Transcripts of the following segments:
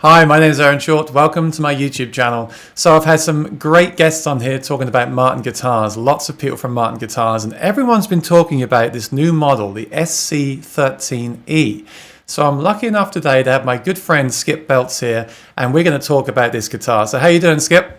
Hi, my name is Aaron Short. Welcome to my YouTube channel. So I've had some great guests on here talking about Martin guitars, lots of people from Martin guitars, and everyone's been talking about this new model, the SC-13e. So I'm lucky enough today to have my good friend Skip Beltz here, and we're going to talk about this guitar. So how you doing, Skip?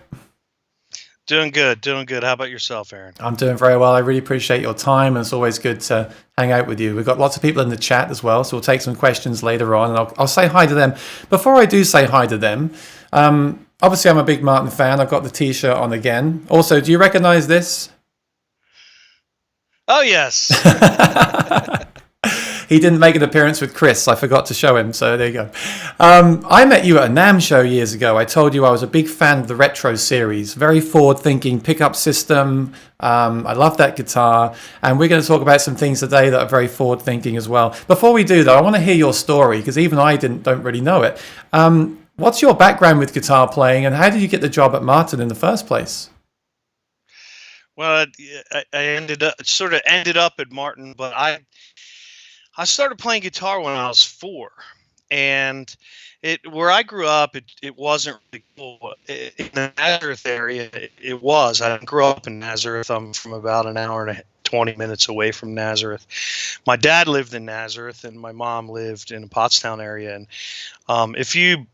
Doing good. How about yourself, Aaron? I'm doing very well. I really appreciate your time, and it's always good to hang out with you. We've got lots of people in the chat as well, so we'll take some questions later on, and I'll say hi to them. Before I do say hi to them, obviously I'm a big Martin fan. I've got the t-shirt on again. Also, do you recognize this? Oh, yes. He didn't make an appearance with Chris. I forgot to show him, so there you go. I met you at a NAMM show years ago. I told you I was a big fan of the Retro series. Very forward-thinking pickup system. I love that guitar. And we're going to talk about some things today that are very forward-thinking as well. Before we do, though, I want to hear your story, because even I don't really know it. What's your background with guitar playing, and how did you get the job at Martin in the first place? Well, I ended up at Martin, but I started playing guitar when I was 4, and where I grew up, it wasn't really cool. In the Nazareth area, it was. I grew up in Nazareth. I'm from about an hour and 20 minutes away from Nazareth. My dad lived in Nazareth, and my mom lived in the Pottstown area. And if you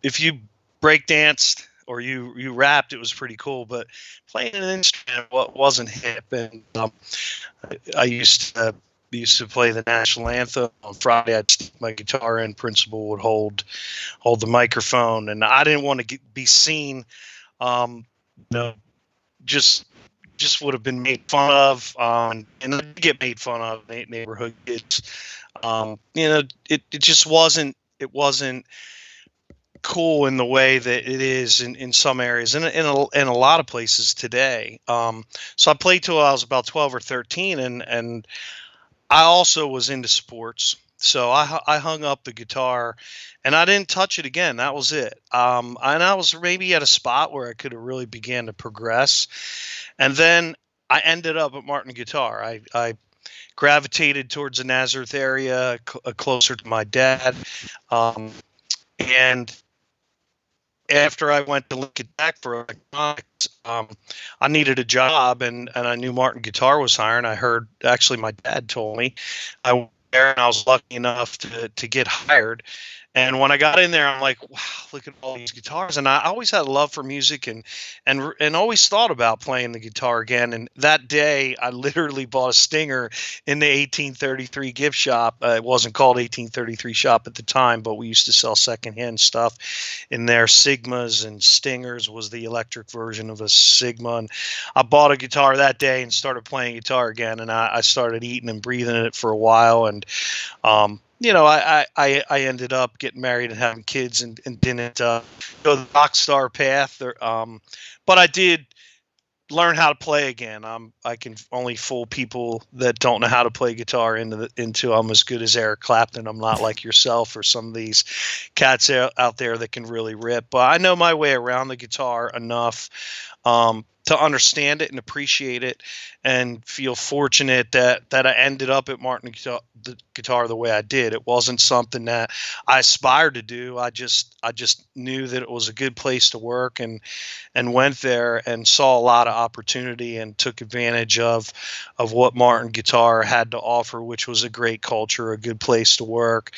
breakdanced or you rapped, it was pretty cool. But playing an instrument wasn't hip, and I used to play the national anthem. On Friday, I'd stick my guitar in. Principal would hold the microphone, and I didn't want to be seen. Just would have been made fun of, and I did get made fun of, neighborhood kids. It just wasn't. It wasn't cool in the way that it is in some areas, and in a lot of places today. So I played till I was about 12 or 13, and I also was into sports, so I hung up the guitar, and I didn't touch it again. That was it. And I was maybe at a spot where I could have really began to progress, and then I ended up at Martin Guitar. I gravitated towards the Nazareth area, closer to my dad, and after I went to Lincoln Tech for electronics, I needed a job, and I knew Martin Guitar was hiring. I heard, actually, my dad told me. I went there, and I was lucky enough to get hired. And when I got in there, I'm like, wow, look at all these guitars. And I always had a love for music, and always thought about playing the guitar again. And that day, I literally bought a Stinger in the 1833 gift shop. It wasn't called 1833 shop at the time, but we used to sell secondhand stuff in there. Sigmas and Stingers was the electric version of a Sigma. And I bought a guitar that day and started playing guitar again. And I started eating and breathing it for a while. And I ended up getting married and having kids, and didn't go the rock star path. But I did learn how to play again. I can only fool people that don't know how to play guitar into I'm as good as Eric Clapton. I'm not like yourself or some of these cats out there that can really rip. But I know my way around the guitar enough to understand it and appreciate it, and feel fortunate that I ended up at Martin Guitar the way I did. It wasn't something that I aspired to do. I just knew that it was a good place to work, and went there and saw a lot of opportunity and took advantage of what Martin Guitar had to offer, which was a great culture, a good place to work,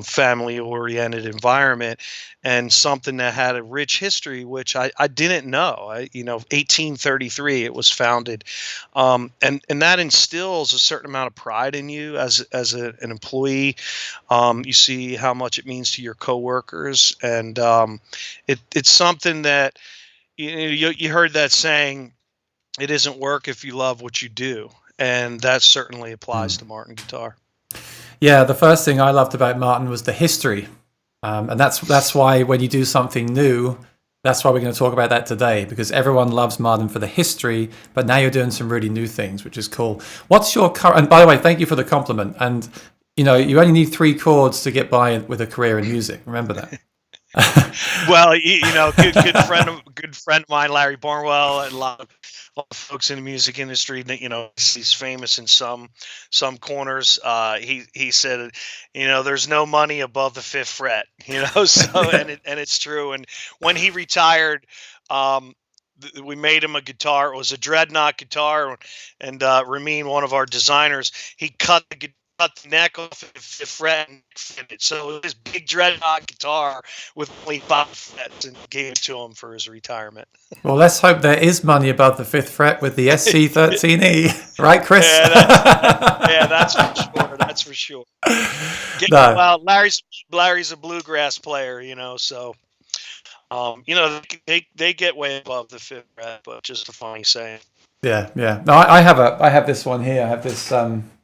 family oriented environment, and something that had a rich history, which I didn't know. 1833 it was founded, and that instills a certain amount of pride in you as an employee. You see how much it means to your coworkers, and it's something that you heard that saying, it isn't work if you love what you do, and that certainly applies to Martin Guitar. Yeah, the first thing I loved about Martin was the history. And that's why when you do something new, that's why we're going to talk about that today, because everyone loves Martin for the history, but now you're doing some really new things, which is cool. What's your current, and by the way, thank you for the compliment. And, you only need 3 chords to get by with a career in music. Remember that. Well, good friend of mine, Larry Barnwell, and a lot of folks in the music industry that he's famous in some corners. He said, there's no money above the 5th fret. So and it's true. And when he retired, we made him a guitar. It was a Dreadnought guitar, and Ramin, one of our designers, he cut the neck off the 5th fret and fit it. So this big Dreadnought guitar with only 5 frets, and gave it to him for his retirement. Well, let's hope there is money above the 5th fret with the SC-13e, right, Chris? Yeah, that's for sure. That's for sure. Well, Larry's a bluegrass player, so they get way above the 5th fret, but just a funny saying. Yeah. No, I have this one here. I have this.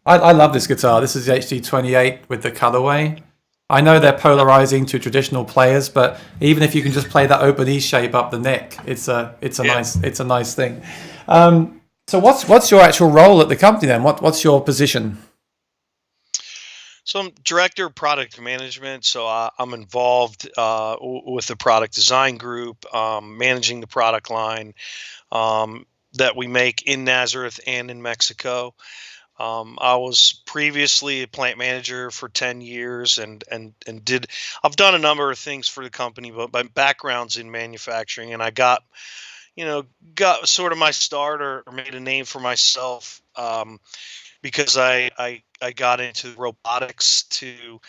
I love this guitar. This is the HD28 with the colorway. I know they're polarizing to traditional players, but even if you can just play that open E shape up the neck, it's a nice thing. So what's your actual role at the company then? What's your position? So I'm director of product management. So I'm involved with the product design group, managing the product line that we make in Nazareth and in Mexico. I was previously a plant manager for 10 years and I've done a number of things for the company, but my background's in manufacturing, and I got sort of my start or made a name for myself because I got into robotics to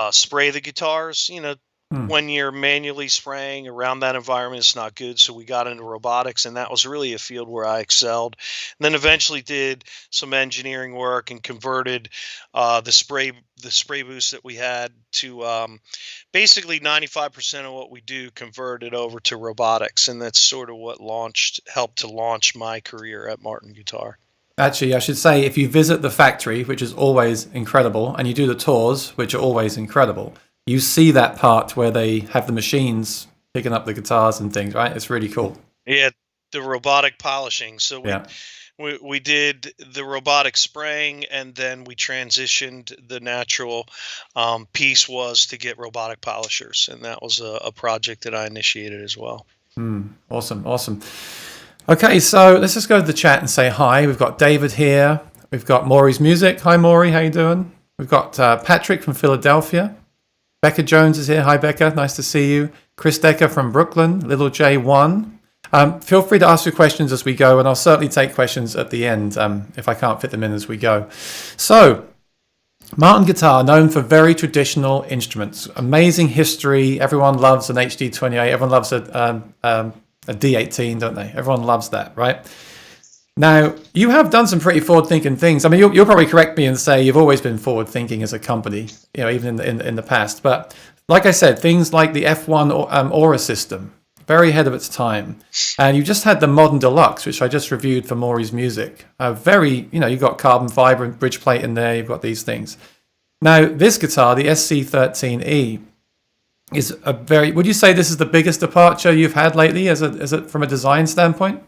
spray the guitars. When you're manually spraying around that environment, it's not good. So we got into robotics, and that was really a field where I excelled. And then eventually did some engineering work and converted the spray boost that we had to basically 95% of what we do converted over to robotics. And that's sort of what helped to launch my career at Martin Guitar. Actually, I should say, if you visit the factory, which is always incredible, and you do the tours, which are always incredible, you see that part where they have the machines picking up the guitars and things, right? It's really cool. Yeah, the robotic polishing. So we did the robotic spraying, and then we transitioned. The natural piece was to get robotic polishers, and that was a project that I initiated as well. Awesome. Okay, so let's just go to the chat and say hi. We've got David here. We've got Maury's Music. Hi, Maury. How you doing? We've got Patrick from Philadelphia. Becca Jones is here. Hi, Becca. Nice to see you. Chris Decker from Brooklyn. Little J1. Feel free to ask your questions as we go, and I'll certainly take questions at the end if I can't fit them in as we go. So, Martin guitar, known for very traditional instruments, amazing history. Everyone loves an HD28. Everyone loves a D18, don't they? Everyone loves that, right? Now, you have done some pretty forward-thinking things. I mean, you'll probably correct me and say you've always been forward-thinking as a company, even in the past. But like I said, things like the F1 Aura system, very ahead of its time. And you just had the Modern Deluxe, which I just reviewed for Maury's Music. You've got carbon fiber and bridge plate in there. You've got these things. Now, this guitar, the SC-13e, is a very. Would you say this is the biggest departure you've had lately, from a design standpoint?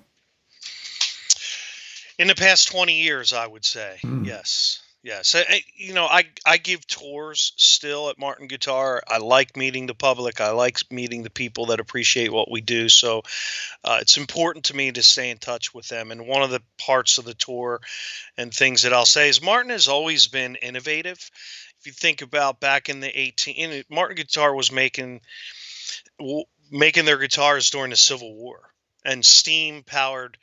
In the past 20 years, I would say, yes. Yes. I give tours still at Martin Guitar. I like meeting the public. I like meeting the people that appreciate what we do. So it's important to me to stay in touch with them. And one of the parts of the tour and things that I'll say is Martin has always been innovative. If you think about back in the Martin Guitar was making their guitars during the Civil War, and steam powered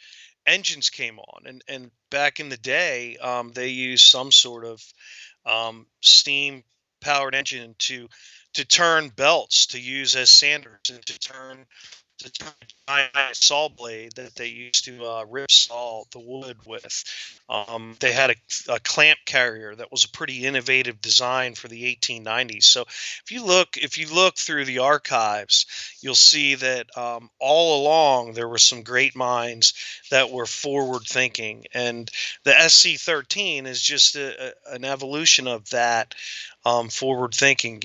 engines came on, and back in the day, they used some sort of steam powered engine to turn belts to use as sanders, and to turn a giant saw blade that they used to rip saw the wood with. They had a clamp carrier that was a pretty innovative design for the 1890s. So if you look through the archives, you'll see that all along there were some great minds that were forward thinking, and the SC-13 is just an evolution of that. Forward thinking.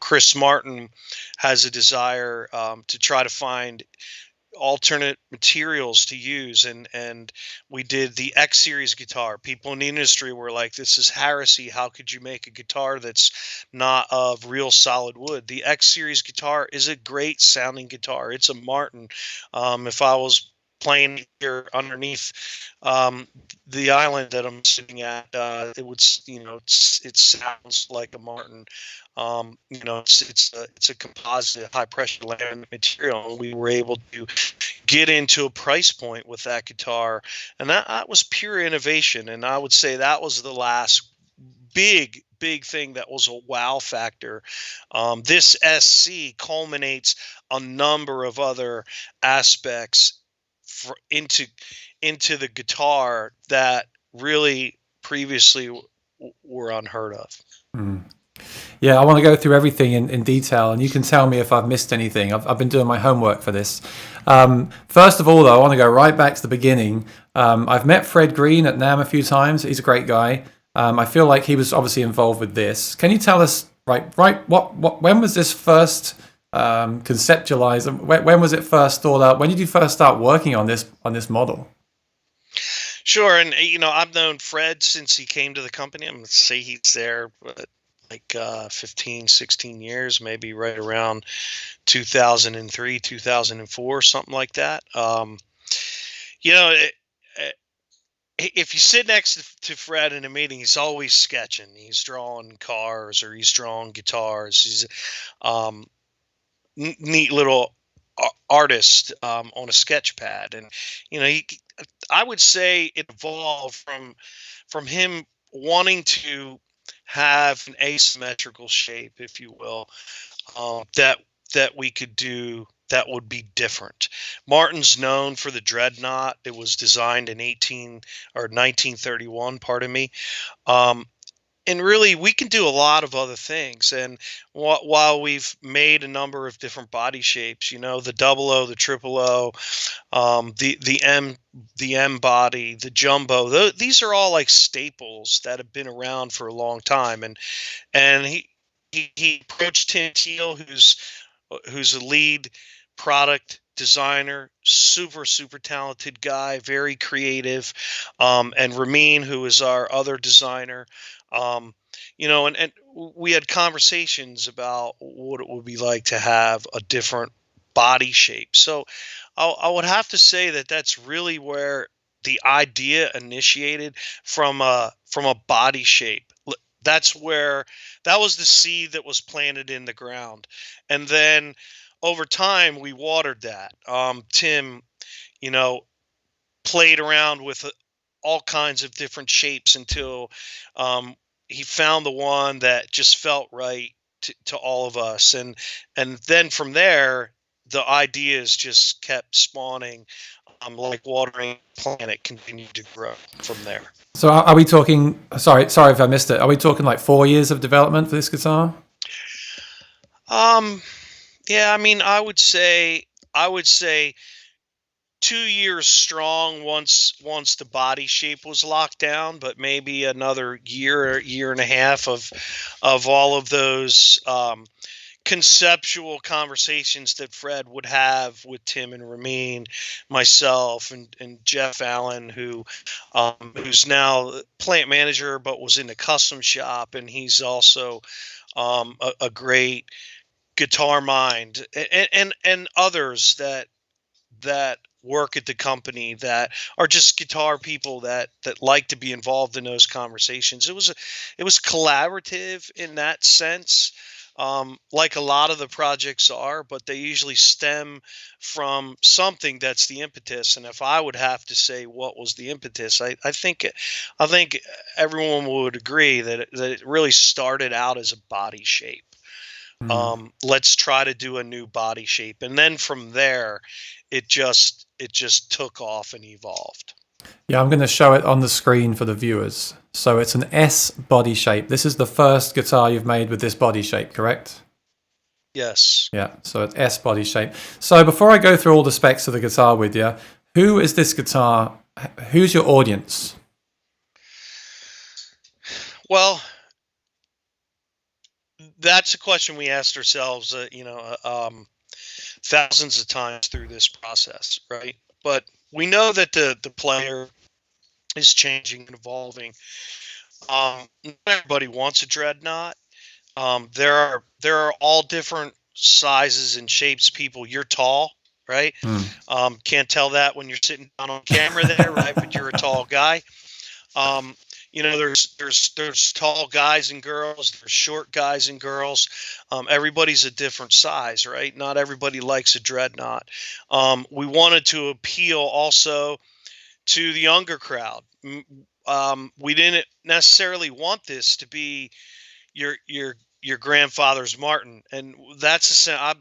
Chris Martin has a desire to try to find alternate materials to use, and we did the X series guitar. People in the industry were like, this is heresy. How could you make a guitar that's not of real solid wood? The X series guitar is a great sounding guitar. It's a Martin. If I was playing here underneath the island that I'm sitting at, it would, it sounds like a Martin. It's a composite high pressure laminate material, and we were able to get into a price point with that guitar, and that was pure innovation. And I would say that was the last big thing that was a wow factor. This SC culminates a number of other aspects into the guitar that really previously were unheard of. Yeah, I want to go through everything in detail, and you can tell me if I've missed anything. I've been doing my homework for this. First of all, though, I want to go right back to the beginning. I've met Fred Green at NAMM a few times. He's a great guy. I feel like he was obviously involved with this. Can you tell us, when was this first conceptualized? When was it first thought out? When did you first start working on this model? Sure, and I've known Fred since he came to the company. I'm going to say he's there, like 15, 16 years, maybe right around 2003, 2004, something like that. If you sit next to Fred in a meeting, he's always sketching. He's drawing cars, or he's drawing guitars. He's neat little artist on a sketch pad. And I would say it evolved from him wanting to have an asymmetrical shape, if you will, that we could do that would be different. Martin's known for the Dreadnought. It was designed in 1931, pardon me. And really, we can do a lot of other things. And while we've made a number of different body shapes, the double O, the triple O, the M body, the jumbo, these are all like staples that have been around for a long time. And he approached Tim Teal, who's a lead product designer, super talented guy, very creative, and Ramin, who is our other designer. And we had conversations about what it would be like to have a different body shape. So I would have to say that that's really where the idea initiated, from a body shape. That was the seed that was planted in the ground. And then over time, we watered that. Tim, played around with all kinds of different shapes until he found the one that just felt right to all of us, and then from there the ideas just kept spawning, like watering planet continued to grow from there. So are we talking? Sorry if I missed it. Are we talking like 4 years of development for this guitar? um yeah, I mean, I would say 2 years strong once the body shape was locked down, but maybe another year and a half of all of those conceptual conversations that Fred would have with Tim and Ramin, myself, and Jeff Allen, who's now plant manager but was in the custom shop, and he's also a great guitar mind, and others that work at the company that are just guitar people that like to be involved in those conversations. It was collaborative in that sense, like a lot of the projects are, but they usually stem from something that's the impetus. And if I would have to say what was the impetus, I think everyone would agree that it really started out as a body shape. Let's try to do a new body shape, and then from there it just took off and evolved. Yeah, I'm going to show it on the screen for the viewers. So it's an S body shape. This is the first guitar you've made with this body shape, correct? Yes. Yeah, so it's S body shape. So before I go through all the specs of the guitar with you, who is this guitar? Who's your audience? Well, that's a question we asked ourselves, thousands of times through this process, right? But we know that the player is changing and evolving. Not everybody wants a dreadnought. There are all different sizes and shapes. People, you're tall, right? Can't tell that when you're sitting down on camera there, right? But you're a tall guy. Um, there's tall guys and girls. There's short guys and girls. Everybody's a different size, right? Not everybody likes a dreadnought. We wanted to appeal also to the younger crowd. We didn't necessarily want this to be your grandfather's Martin, and that's I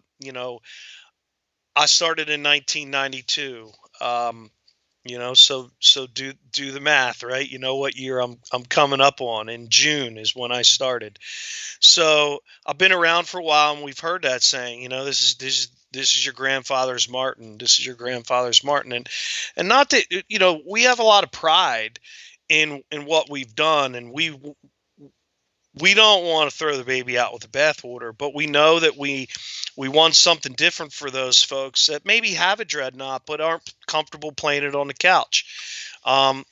started in 1992. So do the math, right? You know what year I'm coming up on. In June is when I started. So I've been around for a while, and we've heard that saying, this is your grandfather's Martin. This is your grandfather's Martin, and not that we have a lot of pride in what we've done, and we don't want to throw the baby out with the bathwater, but we know that we want something different for those folks that maybe have a dreadnought but aren't comfortable playing it on the couch.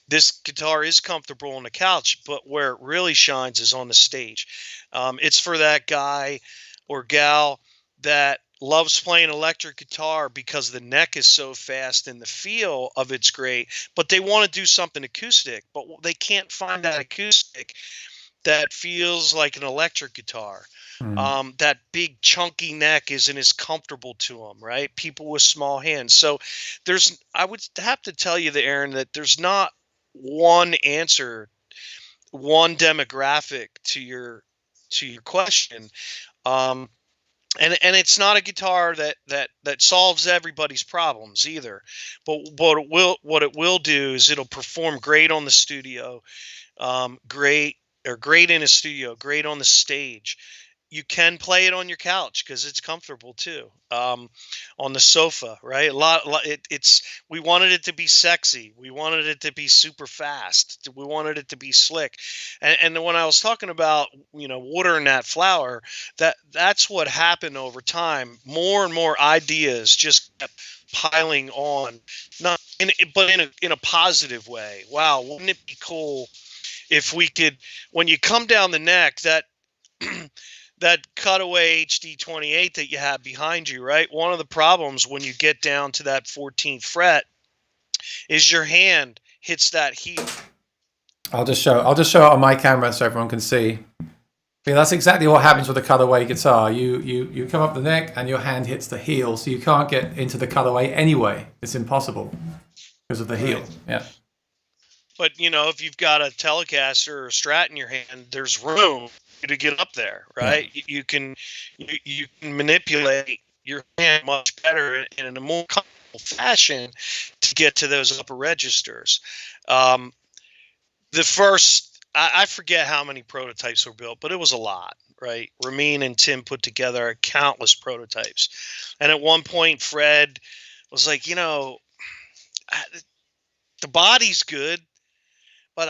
This guitar is comfortable on the couch, but where it really shines is on the stage. It's for that guy or gal that loves playing electric guitar because the neck is so fast and the feel of it's great, but they want to do something acoustic, but they can't find that acoustic that feels like an electric guitar. That big chunky neck isn't as comfortable to them, right? People with small hands. So I would have to tell you, Aaron, that there's not one answer, one demographic to your question. And it's not a guitar that solves everybody's problems either. But what it will do is it'll perform great on the studio, great in a studio, great on the stage. You can play it on your couch because it's comfortable too. On the sofa, right? We wanted it to be sexy. We wanted it to be super fast. We wanted it to be slick. And when I was talking about watering that flower, that's what happened over time. More and more ideas just kept piling on, but in a positive way. Wow, wouldn't it be cool if we could, when you come down the neck, that that cutaway HD28 that you have behind you, right? One of the problems when you get down to that 14th fret is your hand hits that heel. I'll just show it on my camera so everyone can see. Yeah, that's exactly what happens with a cutaway guitar. You come up the neck and your hand hits the heel, so you can't get into the cutaway anyway. It's impossible because of the heel. Yeah. But if you've got a Telecaster or a Strat in your hand, there's room to get up there, right? Yeah. You can manipulate your hand much better and in a more comfortable fashion to get to those upper registers. The first, I forget how many prototypes were built, but it was a lot, right? Ramin and Tim put together countless prototypes. And at one point, Fred was like, the body's good, but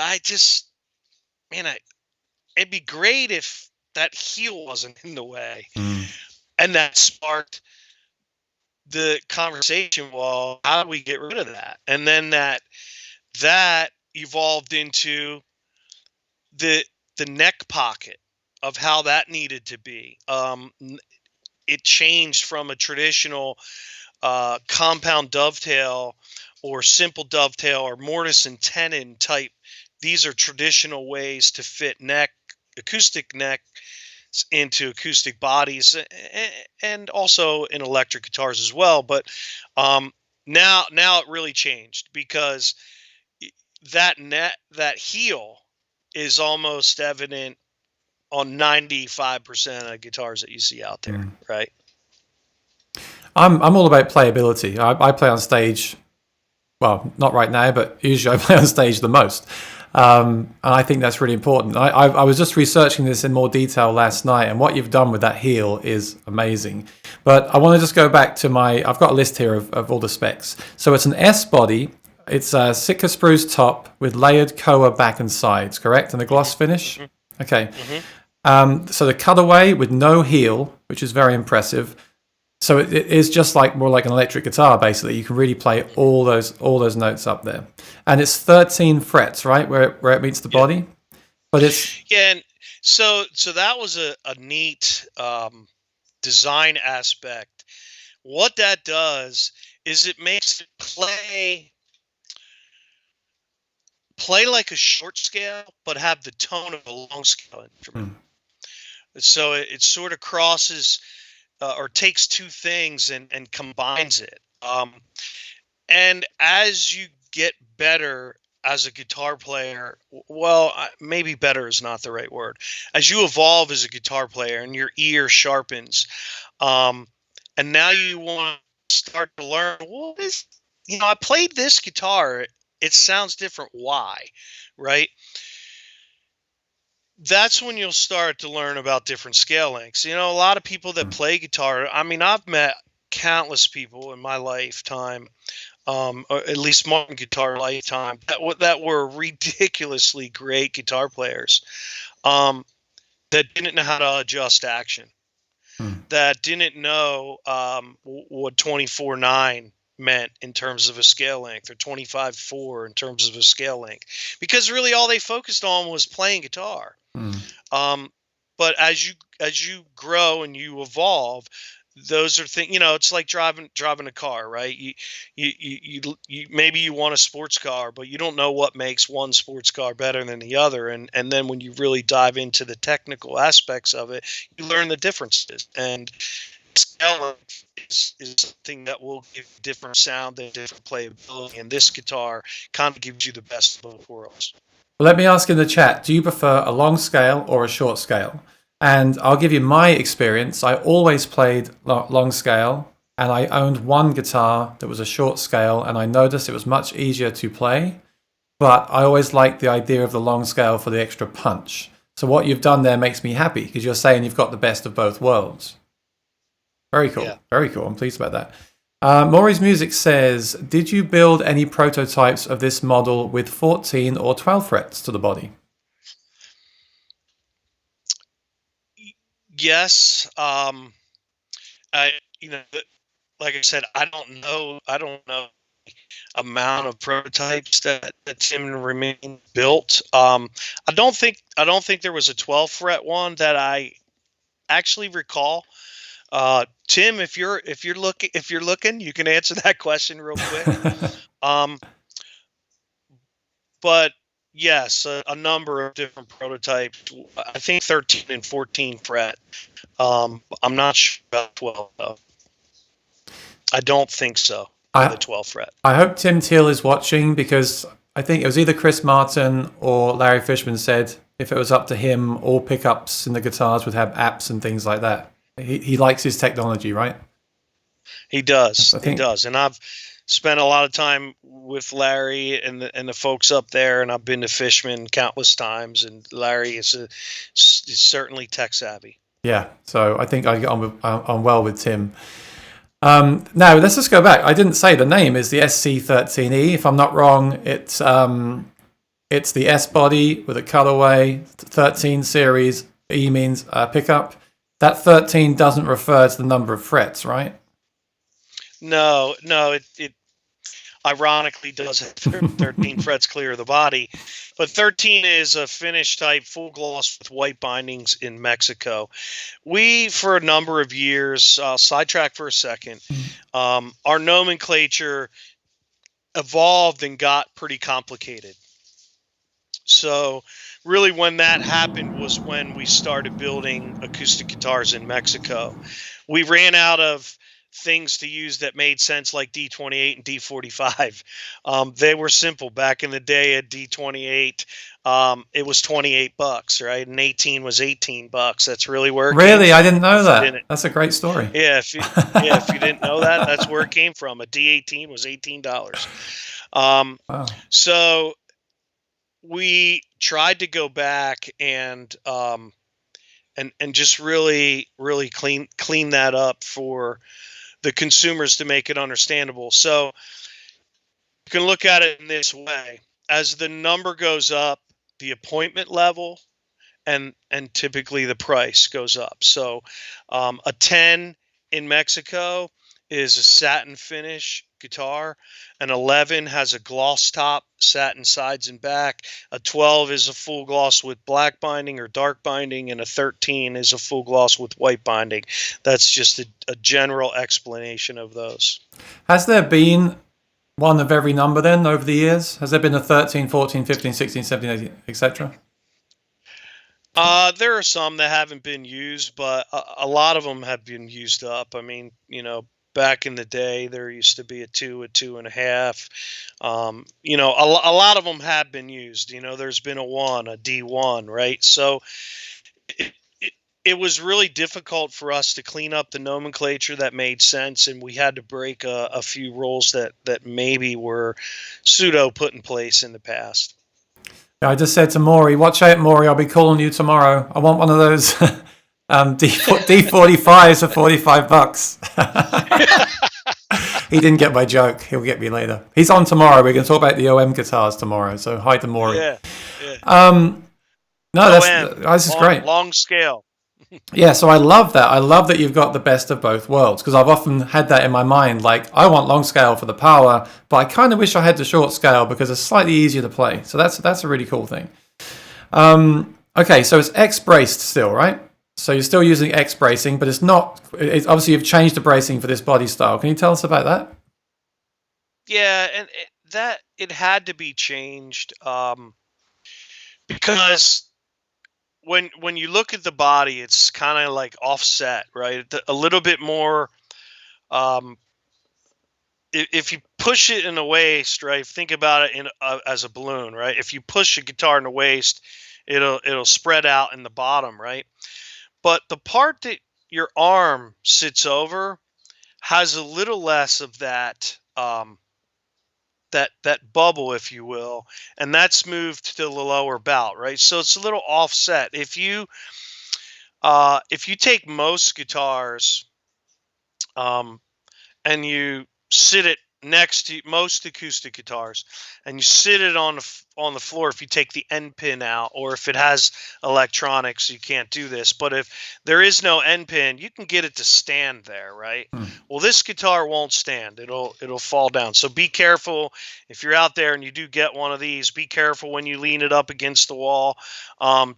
it'd be great if that heel wasn't in the way. Mm. And that sparked the conversation. Well, how do we get rid of that? And then that evolved into the neck pocket of how that needed to be. It changed from a traditional compound dovetail or simple dovetail or mortise and tenon type. These are traditional ways to fit acoustic neck into acoustic bodies, and also in electric guitars as well. But now it really changed, because that heel is almost evident on 95% of guitars that you see out there, right? I'm all about playability. I play on stage. Well, not right now, but usually I play on stage the most. And I think that's really important. I was just researching this in more detail last night, and what you've done with that heel is amazing. But I want to just go back to I've got a list here of all the specs. So it's an S body. It's a Sitka spruce top with layered koa back and sides, correct? And a gloss finish? Mm-hmm. Okay. Mm-hmm. So the cutaway with no heel, which is very impressive. So it is just more like an electric guitar, basically. You can really play all those notes up there. And it's 13 frets, right, where it meets the body? But it's... Yeah, and so that was a neat design aspect. What that does is it makes it play like a short scale, but have the tone of a long scale instrument. So it sort of crosses or takes two things and combines it. And as you get better as a guitar player, well, maybe better is not the right word. As you evolve as a guitar player and your ear sharpens, and now you want to start to learn, I played this guitar, it sounds different. Why? Right? That's when you'll start to learn about different scale lengths. A lot of people that play guitar, I mean, I've met countless people in my lifetime, or at least my guitar lifetime, that were ridiculously great guitar players, that didn't know how to adjust action, that didn't know what 24/9 meant in terms of a scale length, or 25/4 in terms of a scale length, because really all they focused on was playing guitar. But as you grow and you evolve, those are things. It's like driving a car, right? You maybe you want a sports car, but you don't know what makes one sports car better than the other. And then when you really dive into the technical aspects of it, you learn the differences. And scale is something that will give different sound and different playability. And this guitar kind of gives you the best of both worlds. Well, let me ask in the chat, do you prefer a long scale or a short scale? And I'll give you my experience. I always played long scale, and I owned one guitar that was a short scale, and I noticed it was much easier to play. But I always liked the idea of the long scale for the extra punch. So what you've done there makes me happy, because you're saying you've got the best of both worlds. Very cool. Yeah. Very cool. I'm pleased about that. Maury's Music says, did you build any prototypes of this model with 14 or 12 frets to the body? Yes. Like I said, I don't know the amount of prototypes that Tim and Ramin built. I don't think there was a 12 fret one that I actually recall. Tim, if you're looking, you can answer that question real quick. But yes, a number of different prototypes. I think 13 and 14 fret. I'm not sure about 12 though. I don't think so. The 12 fret. I hope Tim Teal is watching, because I think it was either Chris Martin or Larry Fishman said if it was up to him, all pickups in the guitars would have apps and things like that. He likes his technology, right? He does. I He think. does. And I've spent a lot of time with Larry and the folks up there, and I've been to Fishman countless times. And Larry is certainly tech savvy. Yeah, so I think I get on well with Tim. Now let's just go back. I didn't say the name is the SC-13e. If I'm not wrong, it's the S body with a cutaway, 13 series. E means pickup. That 13 doesn't refer to the number of frets, right? No, it ironically does have 13 frets clear of the body, but 13 is a finish type full gloss with white bindings in Mexico. We, for a number of years, sidetrack for a second, our nomenclature evolved and got pretty complicated. So really when that happened was when we started building acoustic guitars in Mexico. We ran out of things to use that made sense, like D28 and D45. They were simple back in the day. At D28, it was $28, right? And 18 was $18. That's really where it Really, came I from. didn't know If you that. didn't- That's a great story. Yeah, if you didn't know that, that's where it came from. A D18 was $18. Wow. So we tried to go back and just really clean that up for the consumers to make it understandable. So you can look at it in this way: as the number goes up, the appointment level and typically the price goes up. So a 10 in Mexico is a satin finish guitar. An 11 has a gloss top, satin sides and back. A 12 is a full gloss with black binding or dark binding, and a 13 is a full gloss with white binding. That's just a general explanation of those. Has there been one of every number then over the years? Has there been a 13, 14, 15, 16, 17, 18, etc.? There are some that haven't been used, but a lot of them have been used up. I mean, back in the day, there used to be a 2, a 2.5. A lot of them have been used. There's been a 1, a D1, right? So it was really difficult for us to clean up the nomenclature that made sense, and we had to break a few rules that maybe were pseudo put in place in the past. I just said to Maury, watch out, Maury, I'll be calling you tomorrow. I want one of those D45s for $45. He didn't get my joke. He'll get me later. He's on tomorrow. We're going to talk about the OM guitars tomorrow. So hi to Maury. Yeah. No, this is great. Long scale. Yeah, so I love that. I love that you've got the best of both worlds, because I've often had that in my mind. Like, I want long scale for the power, but I kind of wish I had the short scale because it's slightly easier to play. So that's a really cool thing. Okay, so it's X braced still, right? So you're still using X bracing, but it's not. It's obviously you've changed the bracing for this body style. Can you tell us about that? Yeah, and it had to be changed because when you look at the body, it's kind of like offset, right? A little bit more. If you push it in the waist, right? Think about it as a balloon, right? If you push a guitar in the waist, it'll spread out in the bottom, right? But the part that your arm sits over has a little less of that. That bubble, if you will, and that's moved to the lower bout, right? So it's a little offset. If you take most guitars, and you sit it next to most acoustic guitars, and you sit it on the floor, if you take the end pin out, or if it has electronics, you can't do this. But if there is no end pin, you can get it to stand there, right? Well, this guitar won't stand. It'll fall down. So be careful if you're out there and you do get one of these. Be careful when you lean it up against the wall.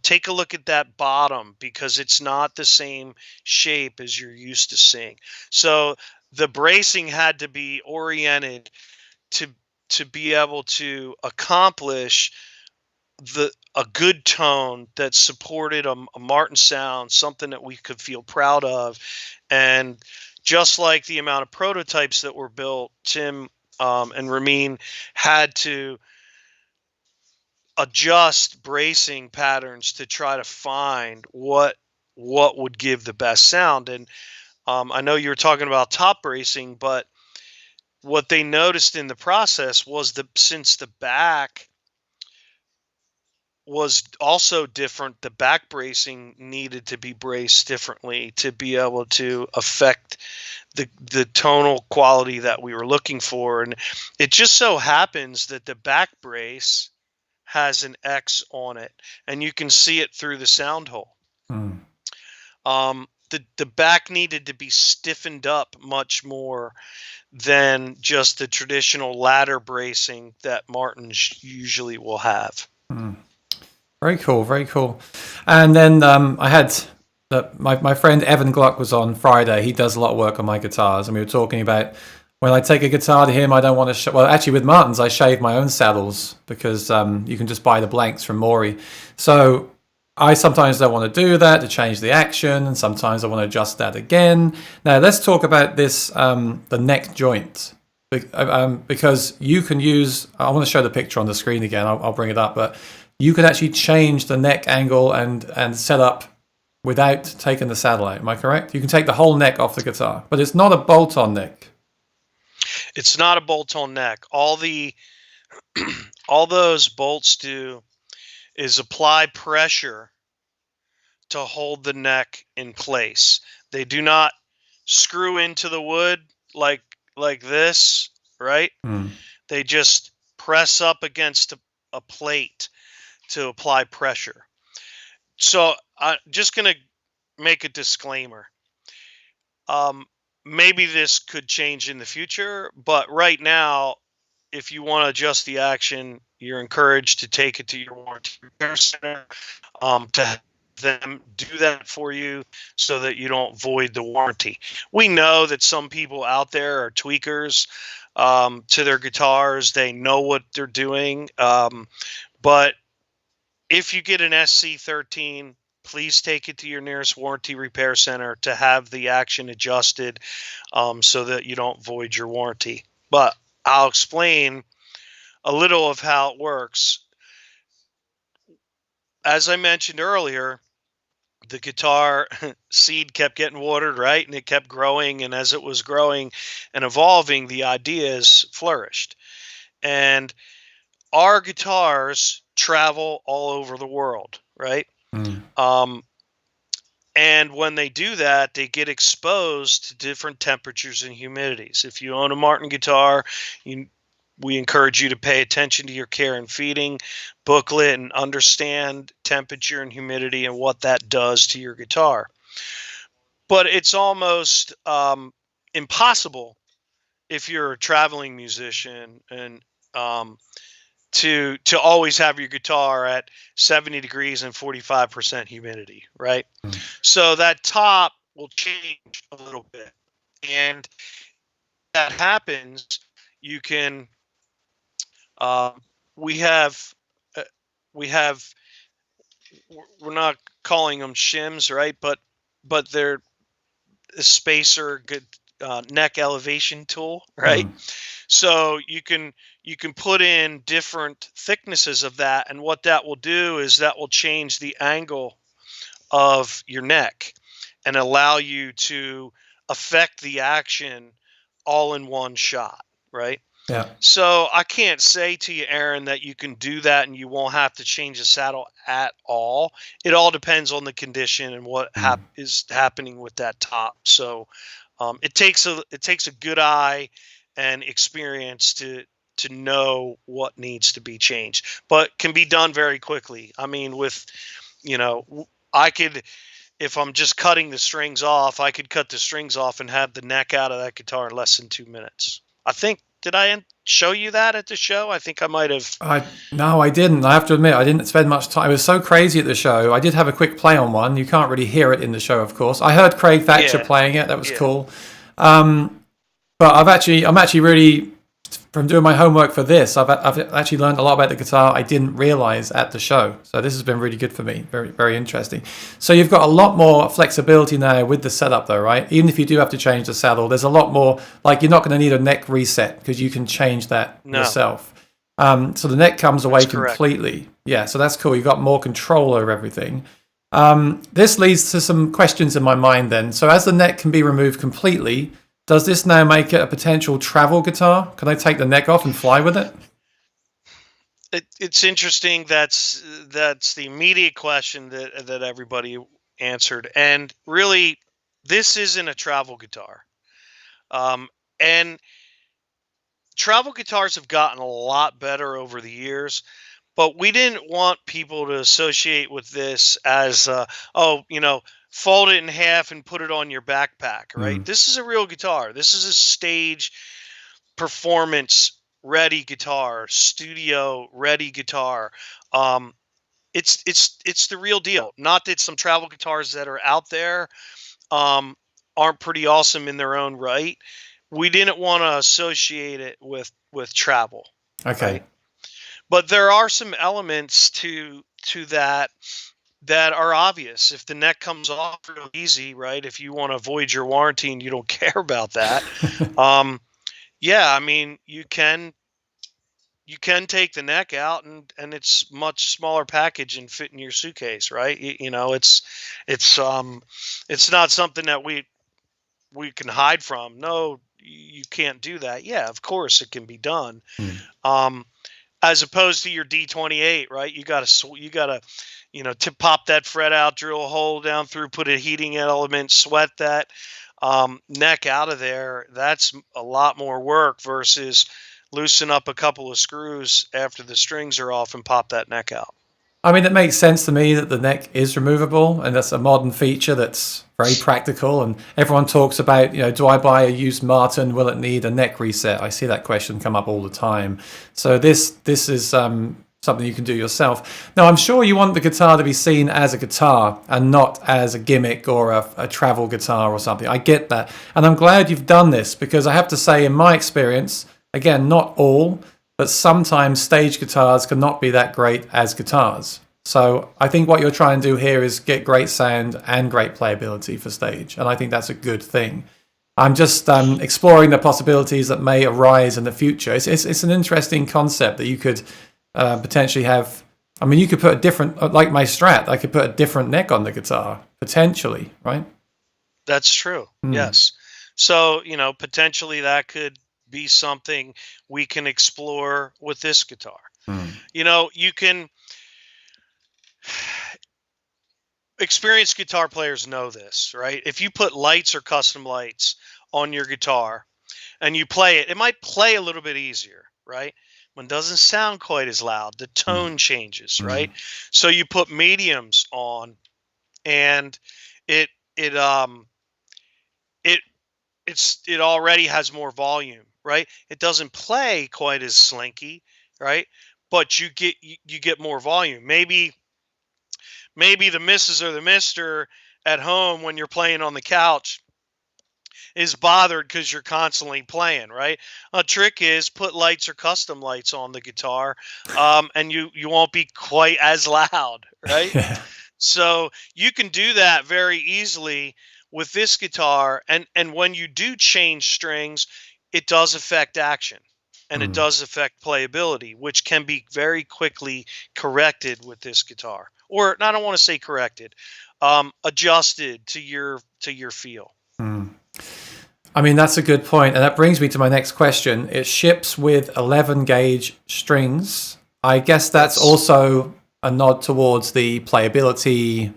Take a look at that bottom, because it's not the same shape as you're used to seeing. So the bracing had to be oriented to be able to accomplish a good tone that supported a Martin sound, something that we could feel proud of. And just like the amount of prototypes that were built, Tim and Ramin had to adjust bracing patterns to try to find what would give the best sound. And I know you were talking about top bracing, but what they noticed in the process was since the back was also different, the back bracing needed to be braced differently to be able to affect the tonal quality that we were looking for. And it just so happens that the back brace has an X on it, and you can see it through the sound hole. The back needed to be stiffened up much more than just the traditional ladder bracing that Martins usually will have. Very cool, very cool. And then I had my friend Evan Gluck was on Friday. He does a lot of work on my guitars, and we were talking about when I take a guitar to him, I don't want to well, actually with Martins, I shave my own saddles because you can just buy the blanks from Maury. So I sometimes don't want to do that to change the action, and sometimes I want to adjust that again. Now let's talk about this, the neck joint, because you can use, I want to show the picture on the screen again, I'll bring it up, but you can actually change the neck angle and set up without taking the saddle out. Am I correct? You can take the whole neck off the guitar, but it's not a bolt-on neck. It's not a bolt-on neck. All those bolts do is apply pressure to hold the neck in place. They do not screw into the wood like this, right? They just press up against a plate to apply pressure. So I'm just going to make a disclaimer. Maybe this could change in the future, but right now, if you want to adjust the action, you're encouraged to take it to your warranty repair center to have them do that for you so that you don't void the warranty. We know that some people out there are tweakers to their guitars. They know what they're doing. But if you get an SC-13, please take it to your nearest warranty repair center to have the action adjusted so that you don't void your warranty. But I'll explain a little of how it works. As I mentioned earlier, the guitar seed kept getting watered, right? And it kept growing. And as it was growing and evolving, the ideas flourished. And our guitars travel all over the world, right? And when they do that, they get exposed to different temperatures and humidities. If you own a Martin guitar, we encourage you to pay attention to your care and feeding booklet and understand temperature and humidity and what that does to your guitar. But it's almost impossible if you're a traveling musician and to always have your guitar at 70 degrees and 45% humidity, right? So that top will change a little bit. And that happens, you can we're not calling them shims, right? But they're a spacer good neck elevation tool, right? So you can put in different thicknesses of that, and what that will do is that will change the angle of your neck and allow you to affect the action all in one shot, right? Yeah. So I can't say to you, Aaron, that you can do that and you won't have to change the saddle at all. It all depends on the condition and what is happening with that top. So it takes a good eye and experience to know what needs to be changed, but can be done very quickly. I mean, I could, if I'm just cutting the strings off, I could cut the strings off and have the neck out of that guitar in less than 2 minutes. I think, did I show you that at the show? I think I might have. No, I didn't. I have to admit, I didn't spend much time. It was so crazy at the show. I did have a quick play on one. You can't really hear it in the show, of course. I heard Craig Thatcher playing it. That was cool. But I'm actually really, from doing my homework for this, I've actually learned a lot about the guitar I didn't realize at the show. So this has been really good for me. Very, very interesting. So you've got a lot more flexibility now with the setup though, right? Even if you do have to change the saddle, there's a lot more, like you're not going to need a neck reset because you can change that yourself. So the neck comes away That's correct. completely. Yeah, so that's cool. You've got more control over everything. This leads to some questions in my mind then. So as the neck can be removed completely, does this now make it a potential travel guitar? Can I take the neck off and fly with it? It's interesting. That's the immediate question that everybody answered, and really, this isn't a travel guitar. And travel guitars have gotten a lot better over the years, but we didn't want people to associate with this as, oh, fold it in half and put it on your backpack, right? Mm. This is a real guitar. This is a stage performance ready guitar, studio ready guitar. Um, it's the real deal. Not that some travel guitars that are out there um, aren't pretty awesome in their own right. We didn't want to associate it with travel, Okay. right? But there are some elements to that are obvious. If the neck comes off real easy, right? If you want to avoid your warranty and you don't care about that, um, yeah, I mean you can take the neck out and it's much smaller package and fit in your suitcase, right? It's not something that we can hide from. No, you can't do that. Yeah, of course it can be done. Mm. Um, as opposed to your D28, right? You got to to pop that fret out, drill a hole down through, put a heating element, sweat that neck out of there. That's a lot more work versus loosen up a couple of screws after the strings are off and pop that neck out. I mean, it makes sense to me that the neck is removable, and that's a modern feature that's very practical. And everyone talks about, do I buy a used Martin? Will it need a neck reset? I see that question come up all the time. So this is something you can do yourself. Now, I'm sure you want the guitar to be seen as a guitar and not as a gimmick or a travel guitar or something. I get that, and I'm glad you've done this because I have to say, in my experience, again, not all, but sometimes stage guitars cannot be that great as guitars. So I think what you're trying to do here is get great sound and great playability for stage, and I think that's a good thing. I'm just exploring the possibilities that may arise in the future. It's an interesting concept that you could potentially have. I mean, you could put a different, like my Strat, I could put a different neck on the guitar, potentially, right? That's true. Mm. Yes. So, potentially that could be something we can explore with this guitar. Mm. You can experienced guitar players know this, right? If you put lights or custom lights on your guitar and you play it, it might play a little bit easier, right? When it doesn't sound quite as loud, the tone changes, right? Mm. So you put mediums on and it it um it it already has more volume, right? It doesn't play quite as slinky, right? But you get more volume. Maybe the missus or the mister at home when you're playing on the couch is bothered because you're constantly playing, right? A trick is put lights or custom lights on the guitar, and you won't be quite as loud, right? Yeah. So you can do that very easily with this guitar, and when you do change strings, it does affect action. And it Mm. does affect playability, which can be very quickly corrected with this guitar. Or I don't want to say corrected, adjusted to your feel. Mm. I mean, that's a good point. And that brings me to my next question. It ships with 11 gauge strings. I guess that's Yes. also a nod towards the playability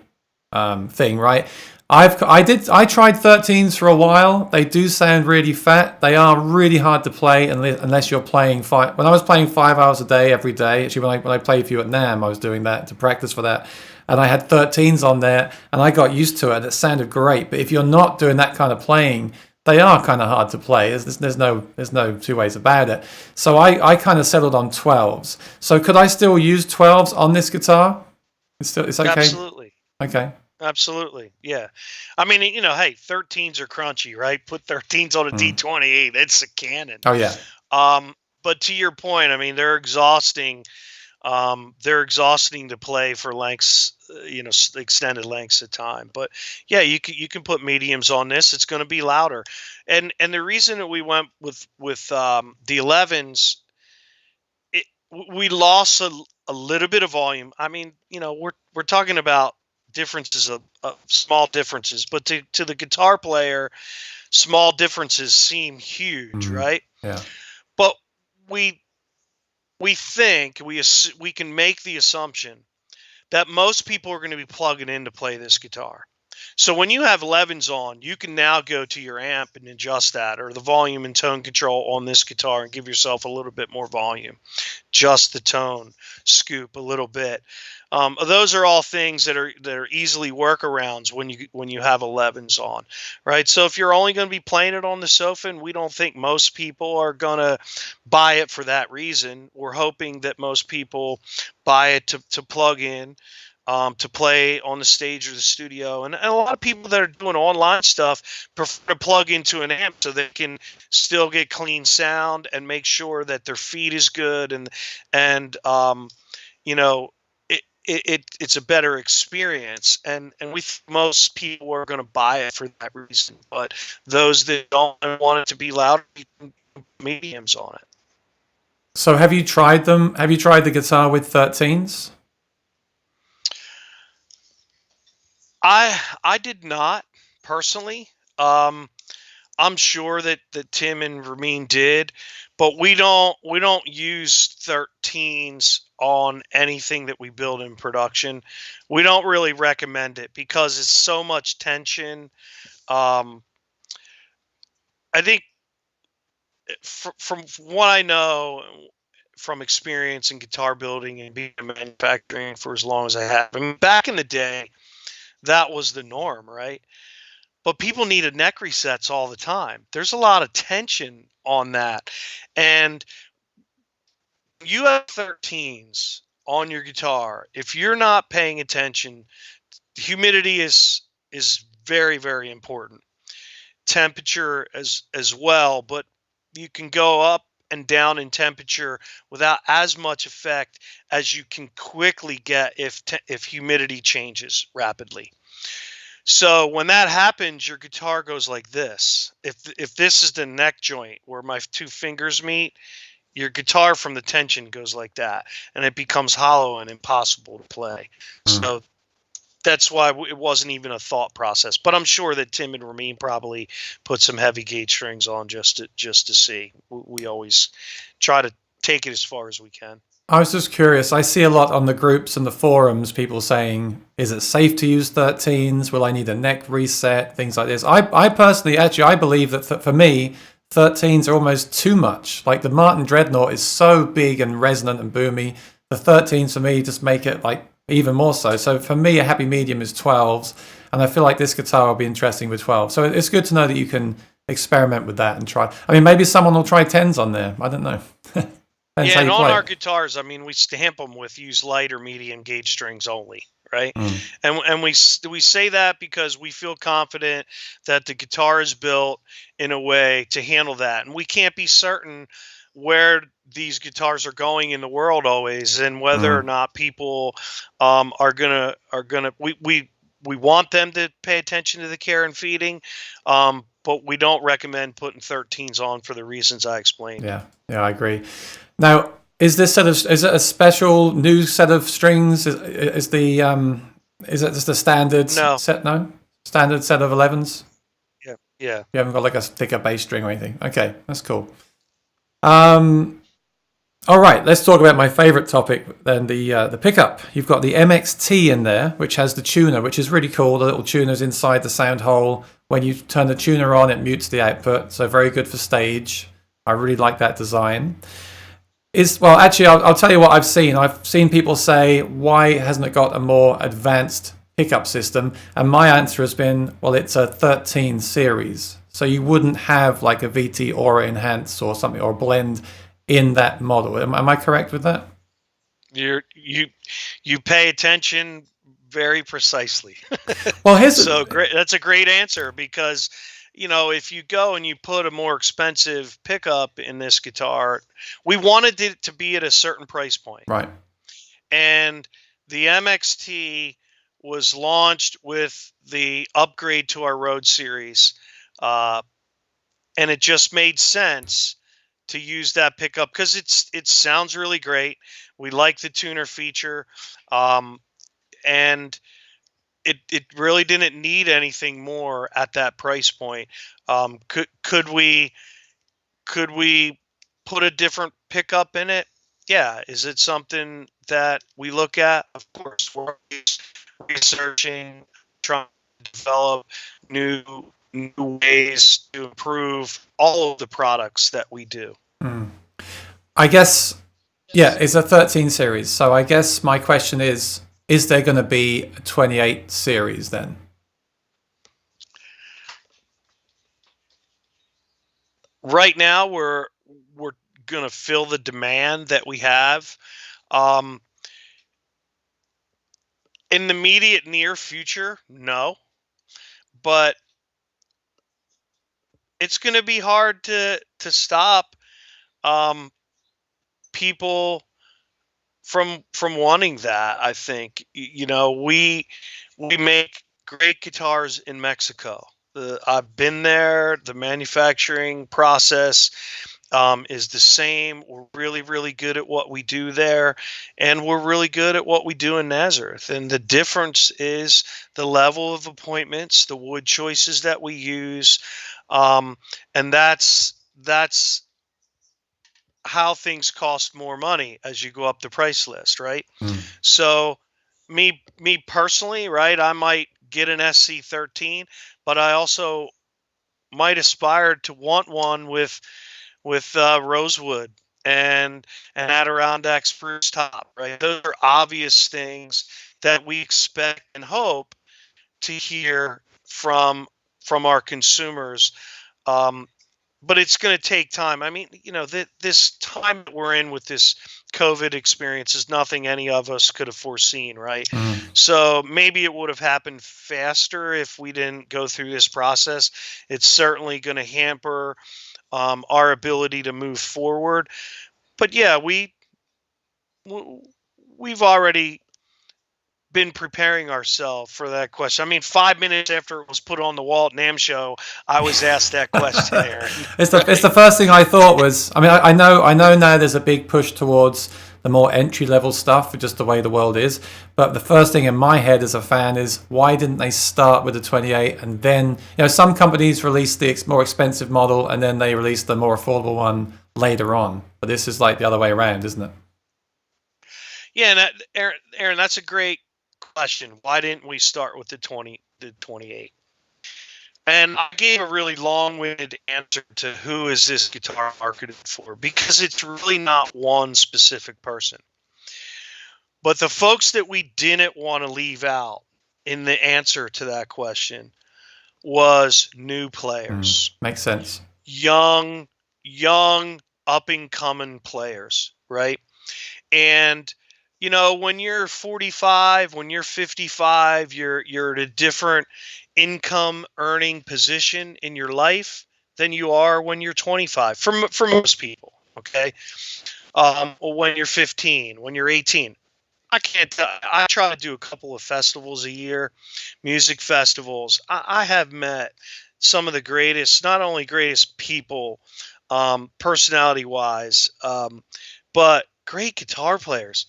thing, right? I tried 13s for a while. They do sound really fat. They are really hard to play unless you're playing five. When I was playing 5 hours a day every day, actually when I played for you at NAMM, I was doing that to practice for that, and I had 13s on there, and I got used to it. It sounded great. But if you're not doing that kind of playing, they are kind of hard to play. There's no two ways about it. So I kind of settled on 12s. So could I still use 12s on this guitar? It's okay. Absolutely. Okay. Absolutely. Yeah. I mean, hey, 13s are crunchy, right? Put 13s on a Mm. D28. It's a cannon. Oh yeah. But to your point, I mean, they're exhausting. They're exhausting to play for lengths, extended lengths of time. But yeah, you can put mediums on this. It's going to be louder. And the reason that we went with the 11s, we lost a little bit of volume. I mean, we're talking about differences of small differences, but to the guitar player, small differences seem huge, Mm, right? yeah. But we think we can make the assumption that most people are going to be plugging in to play this guitar. So when you have 11s on, you can now go to your amp and adjust that, or the volume and tone control on this guitar, and give yourself a little bit more volume, just the tone scoop a little bit. Those are all things that are easily workarounds when you have 11s on, right? So if you're only going to be playing it on the sofa, and we don't think most people are going to buy it for that reason, we're hoping that most people buy it to plug in, to play on the stage or the studio. And a lot of people that are doing online stuff prefer to plug into an amp so they can still get clean sound and make sure that their feed is good, and you know it's a better experience, and we think most people are going to buy it for that reason. But those that don't want it to be loud, you can put mediums on it. So have you tried them? Have you tried the guitar with 13s? I did not personally. I'm sure that Tim and Ramin did, but we don't use 13s on anything that we build in production. We don't really recommend it because it's so much tension. Um, I think from what I know, from experience in guitar building and being in manufacturing for as long as I have, I mean, back in the day, that was the norm, right? But people needed neck resets all the time. There's a lot of tension on that. And you have 13s on your guitar. If you're not paying attention, humidity is very, very important. Temperature as well, but you can go up and down in temperature without as much effect as you can quickly get if humidity changes rapidly. So when that happens, your guitar goes like this. If this is the neck joint where my two fingers meet, your guitar from the tension goes like that, and it becomes hollow and impossible to play. Mm. So that's why it wasn't even a thought process. But I'm sure that Tim and Ramin probably put some heavy gauge strings on just to see. We always try to take it as far as we can. I was just curious. I see a lot on the groups and the forums, people saying, is it safe to use 13s? Will I need a neck reset? Things like this. I personally, actually, I believe that for me, 13s are almost too much. Like the Martin Dreadnought is so big and resonant and boomy. The 13s for me just make it like even more so. So for me, a happy medium is 12s. And I feel like this guitar will be interesting with 12. So it's good to know that you can experiment with that and try. I mean, maybe someone will try 10s on there. I don't know. Depends Yeah, how and you on play. our guitars, I mean, we stamp them with use light or medium gauge strings only, right? Mm. And we say that because we feel confident that the guitar is built in a way to handle that, and we can't be certain where these guitars are going in the world always, and whether or Mm. not people are gonna we want them to pay attention to the care and feeding, but we don't recommend putting 13s on for the reasons I explained. Yeah, yeah, I agree. Now, is it a special new set of strings? Is it just a standard No, set? No, standard set of 11s. yeah, yeah. You haven't got like a thicker bass string or anything. Okay, that's cool. Um, all right, let's talk about my favorite topic then, the pickup. You've got the MXT in there, which has the tuner, which is really cool. The little tuner's inside the sound hole. When you turn the tuner on, it mutes the output, so very good for stage. I really like that design. Well, actually, I'll tell you what I've seen. I've seen people say, why hasn't it got a more advanced pickup system? And my answer has been, well, it's a 13 series. So you wouldn't have like a VT Aura Enhance or something, or blend in that model. Am I correct with that? You pay attention very precisely. Well, So great. That's a great answer because, if you go and you put a more expensive pickup in this guitar, we wanted it to be at a certain price point. right. And the MXT was launched with the upgrade to our Road series. And it just made sense to use that pickup because it sounds really great. We like the tuner feature, and it really didn't need anything more at that price point. Could we put a different pickup in it? Yeah. Is it something that we look at? Of course, we're always researching, trying to develop new ways to improve all of the products that we do. I guess, yeah, it's a 13 series. So I guess my question is there going to be a 28 series then? Right now, we're going to fill the demand that we have. In the immediate near future, no. But it's going to be hard to stop people from wanting that. I think we make great guitars in Mexico. I've been there. The manufacturing process is the same. We're really, really good at what we do there, and we're really good at what we do in Nazareth. And the difference is the level of appointments, the wood choices that we use, and that's how things cost more money as you go up the price list, right? So me personally, right, I might get an SC-13, but I also might aspire to want one with rosewood and Adirondack spruce top, right? Those are obvious things that we expect and hope to hear from our consumers. But it's going to take time. I mean, this time that we're in with this COVID experience is nothing any of us could have foreseen, right? So maybe it would have happened faster if we didn't go through this process. It's certainly going to hamper our ability to move forward. But yeah, we've already been preparing ourselves for that question. I mean, 5 minutes after it was put on the wall at NAMM show, I was asked that question, Aaron. It's the first thing I thought was, I mean, I know now there's a big push towards the more entry level stuff, just the way the world is. But the first thing in my head as a fan is, why didn't they start with the 28 and then, some companies release the more expensive model and then they release the more affordable one later on. But this is like the other way around, isn't it? Yeah, and Aaron, that's a great question. Why didn't we start with the 28? And I gave a really long-winded answer to who is this guitar marketed for, because it's really not one specific person. But the folks that we didn't want to leave out in the answer to that question was new players. Makes sense. Young, up-and-coming players, right? And when you're 45, when you're 55, you're at a different income earning position in your life than you are when you're 25 for most people. Okay. Or when you're 15, when you're 18, I try to do a couple of festivals a year, music festivals. I have met some of the greatest, not only greatest people, personality wise, but great guitar players.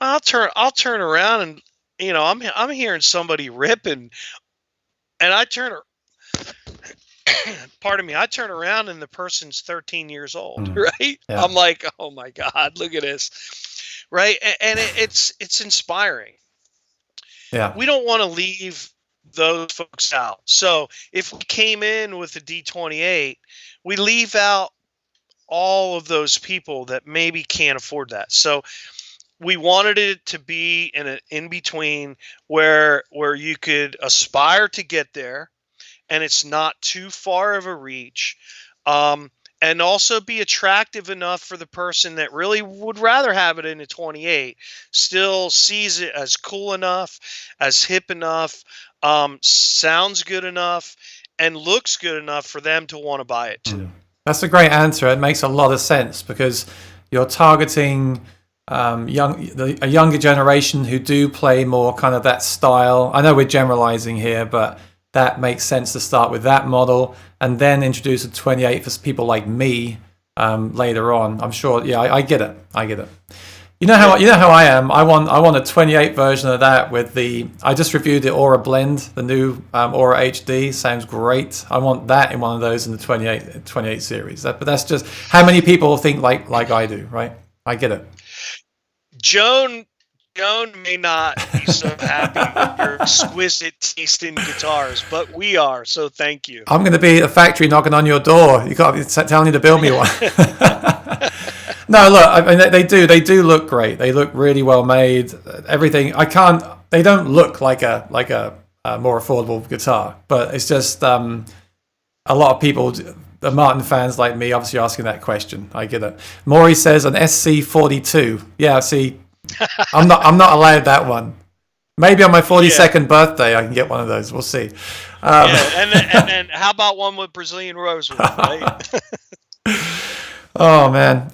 I'll turn around and I'm hearing somebody ripping, and I turn around and the person's 13 years old, right? Yeah. I'm like, oh my God, look at this, right? And it's inspiring. Yeah, we don't want to leave those folks out. So if we came in with a D28, we leave out all of those people that maybe can't afford that. So we wanted it to be in between where you could aspire to get there, and it's not too far of a reach, and also be attractive enough for the person that really would rather have it in a 28, still sees it as cool enough, as hip enough, sounds good enough, and looks good enough for them to want to buy it too. That's a great answer. It makes a lot of sense because you're targeting a younger generation who do play more kind of that style. I know we're generalizing here, but that makes sense to start with that model and then introduce a 28 for people like me later on. I'm sure. Yeah, I get it. I get it. You know how I am. I want a 28 version of that with the. I just reviewed the Aura Blend, the new Aura HD. Sounds great. I want that in one of those in the 28 series. But that's just how many people think like I do, right? I get it. Joan may not be so happy with your exquisite taste in guitars, but we are. So thank you. I'm going to be at a factory knocking on your door. You got to be telling you to build me one. No, look, I mean they do look great. They look really well made. Everything. They don't look like a more affordable guitar, but it's just a lot of people, the Martin fans like me, obviously asking that question. I get it. Maury says an SC-42. Yeah, see, I'm not allowed that one. Maybe on my 42nd birthday I can get one of those. We'll see. And then how about one with Brazilian rosewood, right? Oh man.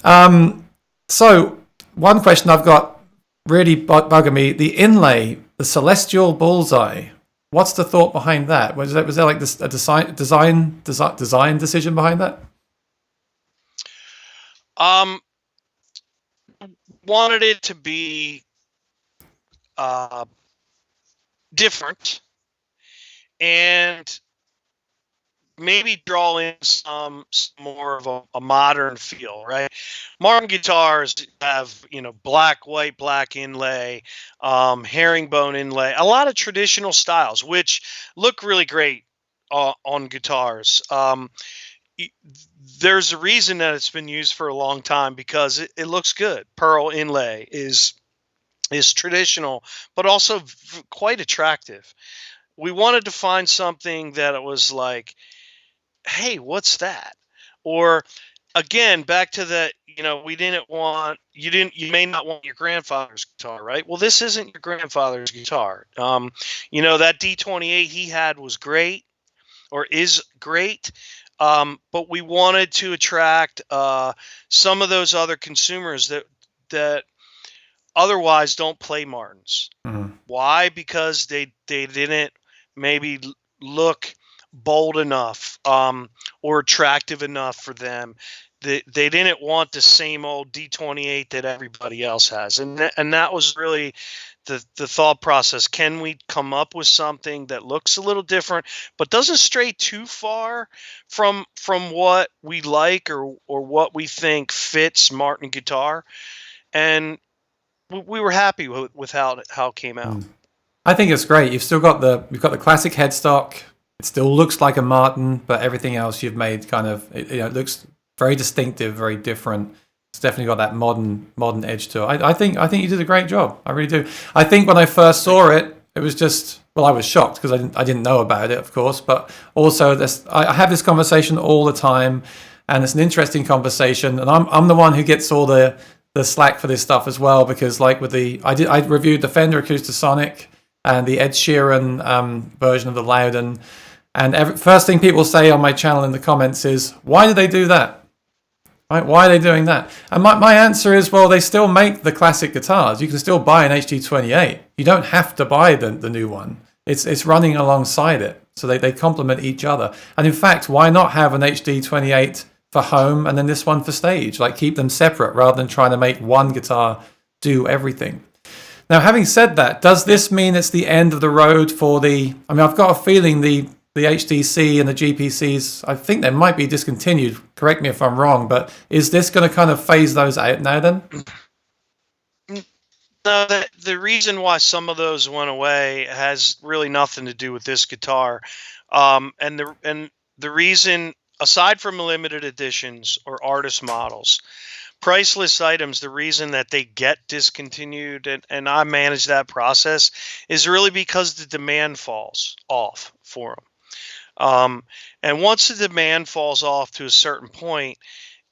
So one question I've got really bugging me: the inlay, the Celestial Bullseye. What's the thought behind that? Was there like a design decision behind that? Wanted it to be different and maybe draw in some more of a modern feel, right? Martin guitars have, black, white, black inlay, herringbone inlay, a lot of traditional styles, which look really great on guitars. There's a reason that it's been used for a long time because it looks good. Pearl inlay is traditional, but also quite attractive. We wanted to find something that it was like, hey, what's that? Or again, back to the, you may not want your grandfather's guitar, right? Well, this isn't your grandfather's guitar. That D28 he had was great or is great. But we wanted to attract some of those other consumers that otherwise don't play Martins. Mm-hmm. Why? Because they didn't maybe look bold enough or attractive enough for them. They didn't want the same old D28 that everybody else has, and that was really the thought process. Can we come up with something that looks a little different but doesn't stray too far from what we like or what we think fits Martin guitar? And we were happy with how it came out. I think it's great. You've got the classic headstock. It still looks like a Martin, but everything else you've made kind of it looks very distinctive, very different. It's definitely got that modern edge to it. I think you did a great job. I really do. I think when I first saw it, it was just, well, I was shocked because I didn't know about it, of course. But also, I have this conversation all the time, and it's an interesting conversation. And I'm the one who gets all the slack for this stuff as well, because like with I reviewed the Fender Acoustasonic and the Ed Sheeran version of the Loudon. And first thing people say on my channel in the comments is, why did they do that? Right? Why are they doing that? And my answer is, well, they still make the classic guitars. You can still buy an HD28. You don't have to buy the new one. It's running alongside it. So they complement each other. And in fact, why not have an HD28 for home and then this one for stage? Like, keep them separate rather than trying to make one guitar do everything. Now, having said that, does this mean it's the end of the road for I've got a feeling the HDC and the GPCs, I think they might be discontinued. Correct me if I'm wrong, but is this going to kind of phase those out now then? No, the reason why some of those went away has really nothing to do with this guitar. And the reason, aside from limited editions or artist models, priceless items, the reason that they get discontinued, and I manage that process, is really because the demand falls off for them. And once the demand falls off to a certain point,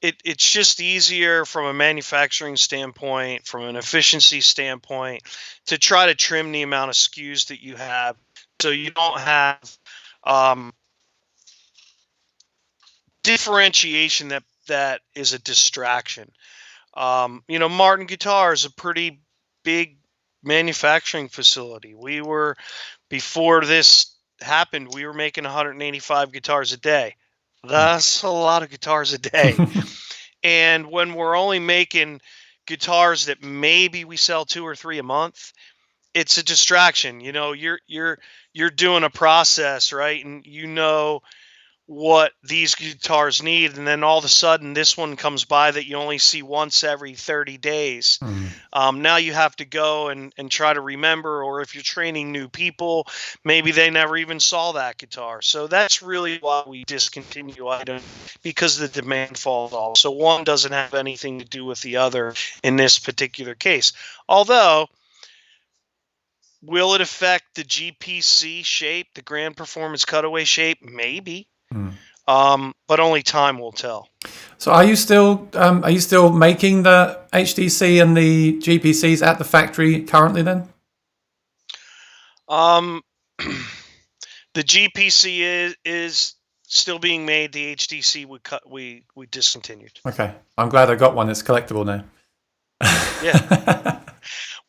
it's just easier from a manufacturing standpoint, from an efficiency standpoint, to try to trim the amount of SKUs that you have, so you don't have differentiation that is a distraction. Martin Guitar is a pretty big manufacturing facility. Before this happened, we were making 185 guitars a day. That's a lot of guitars a day. And when we're only making guitars that maybe we sell 2 or 3 a month, it's a distraction. You're doing a process, right? And you know what these guitars need, and then all of a sudden this one comes by that you only see once every 30 days. Now you have to go and try to remember, or if you're training new people, maybe they never even saw that guitar. So that's really why we discontinue items, because the demand falls off. So one doesn't have anything to do with the other in this particular case. Although, will it affect the GPC shape, the Grand Performance Cutaway shape? Maybe. But only time will tell. So are you still making the HDC and the GPCs at the factory currently then? The GPC is still being made. The HDC we discontinued. Okay, I'm glad I got one. It's collectible now. Yeah.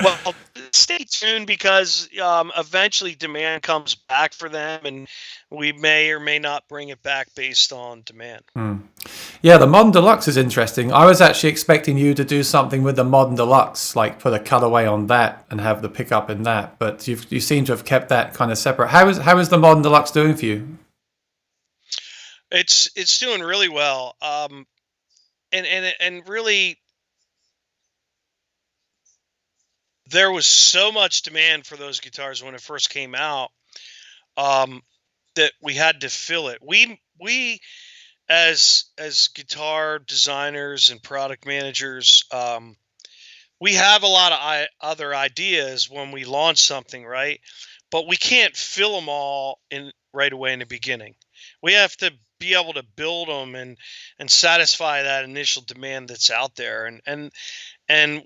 Well, stay tuned, because eventually demand comes back for them, and we may or may not bring it back based on demand. Yeah, the Modern Deluxe is interesting. I was actually expecting you to do something with the Modern Deluxe, like put a cutaway on that and have the pickup in that, but you seem to have kept that kind of separate. How is the Modern Deluxe doing for you? It's doing really well, and really, there was so much demand for those guitars when it first came out, that we had to fill it. We as guitar designers and product managers, we have a lot of other ideas when we launch something, right? But we can't fill them all in right away in the beginning. We have to be able to build them and satisfy that initial demand that's out there, and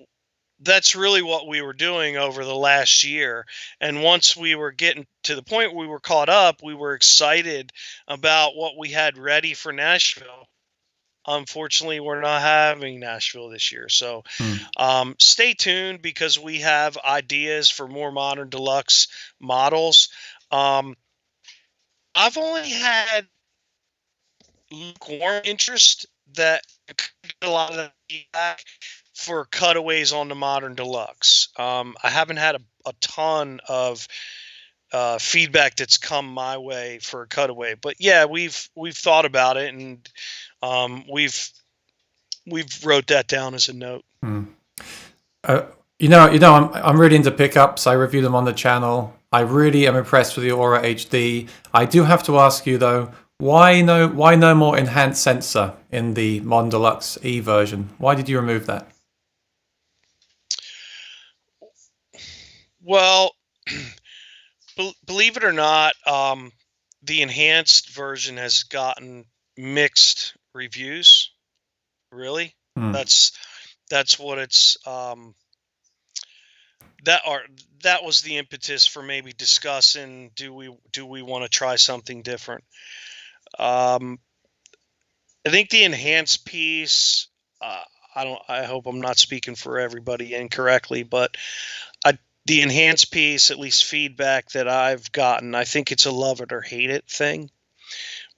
that's really what we were doing over the last year. And once we were getting to the point where we were caught up, we were excited about what we had ready for Nashville. Unfortunately, we're not having Nashville this year. So stay tuned, because we have ideas for more Modern Deluxe models. I've only had lukewarm interest, that a lot of the feedback for cutaways on the Modern Deluxe. I haven't had a ton of feedback that's come my way for a cutaway, but yeah, we've thought about it, and we've wrote that down as a note. I'm really into pickups. I review them on the channel. I really am impressed with the Aura HD. I do have to ask you though, why no more enhanced sensor in the Modern Deluxe E version? Why did you remove that? Well, believe it or not, the enhanced version has gotten mixed reviews. Really, that's what it's. That was the impetus for maybe discussing, do we want to try something different? I think the enhanced piece, I hope I'm not speaking for everybody incorrectly, but the enhanced piece, at least feedback that I've gotten, I think it's a love it or hate it thing.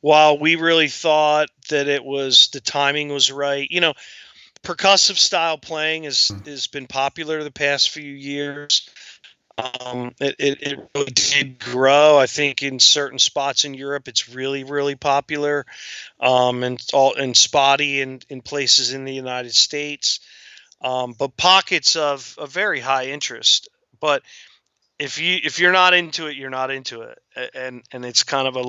While we really thought that the timing was right, percussive style playing has been popular the past few years. It really did grow. I think in certain spots in Europe, it's really, really popular, and spotty in places in the United States, but pockets of very high interest. But if you're not into it, you're not into it, and it's kind of a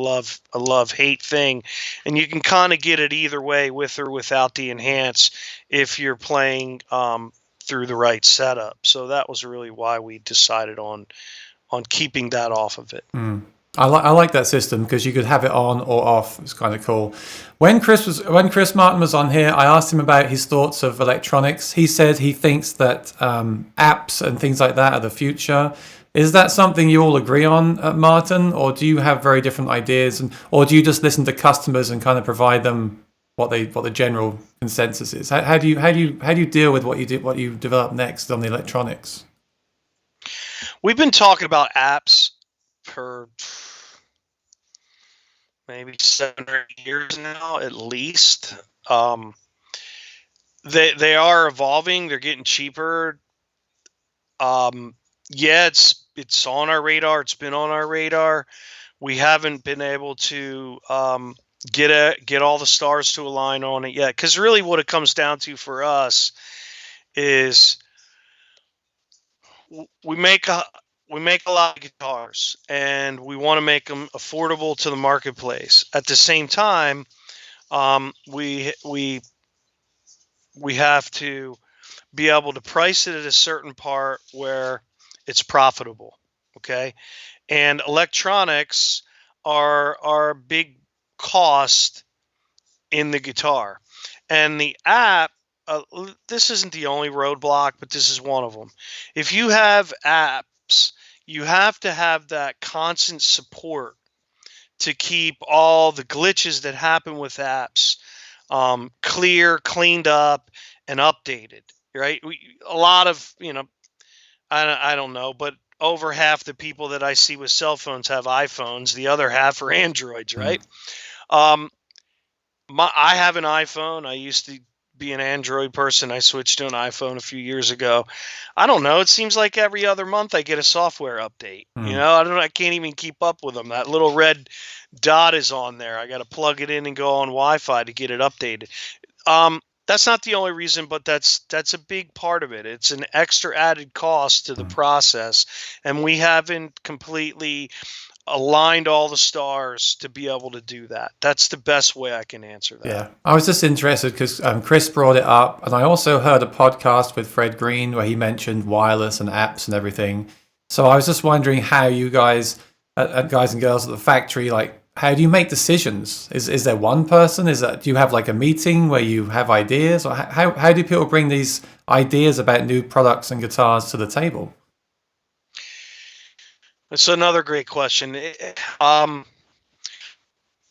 love hate thing, and you can kind of get it either way, with or without the enhance, if you're playing through the right setup. So that was really why we decided on keeping that off of it. I like that system, because you could have it on or off. It's kind of cool. When Chris Martin was on here, I asked him about his thoughts of electronics. He said he thinks that apps and things like that are the future. Is that something you all agree on, Martin, or do you have very different ideas, or do you just listen to customers and kind of provide them what the general consensus is? How do you deal with what you develop next on the electronics? We've been talking about apps for maybe 7 or 8 years now, at least. They are evolving. They're getting cheaper. Yeah, it's on our radar. It's been on our radar. We haven't been able to get all the stars to align on it yet. Because really, what it comes down to for us is we make a lot of guitars, and we want to make them affordable to the marketplace. At the same time, we have to be able to price it at a certain part where it's profitable. Okay, and electronics are a big cost in the guitar, and the app. This isn't the only roadblock, but this is one of them. If you have apps, you have to have that constant support to keep all the glitches that happen with apps cleaned up, and updated. Right? A lot of I don't know, but over half the people that I see with cell phones have iPhones. The other half are Androids, right? Um, I have an iPhone. I used to be an Android person. I switched to an iPhone a few years ago. I don't know. It seems like every other month I get a software update. I can't even keep up with them. That little red dot is on there. I got to plug it in and go on Wi-Fi to get it updated. That's not the only reason, but that's a big part of it. It's an extra added cost to the process, and we haven't completely aligned all the stars to be able to do that. That's the best way I can answer that. Yeah, I was just interested because Chris brought it up, and I also heard a podcast with Fred Green where he mentioned wireless and apps and everything. So I was just wondering how you guys, guys and girls at the factory, like, how do you make decisions? Is there one person? Do you have like a meeting where you have ideas, or how do people bring these ideas about new products and guitars to the table? That's another great question.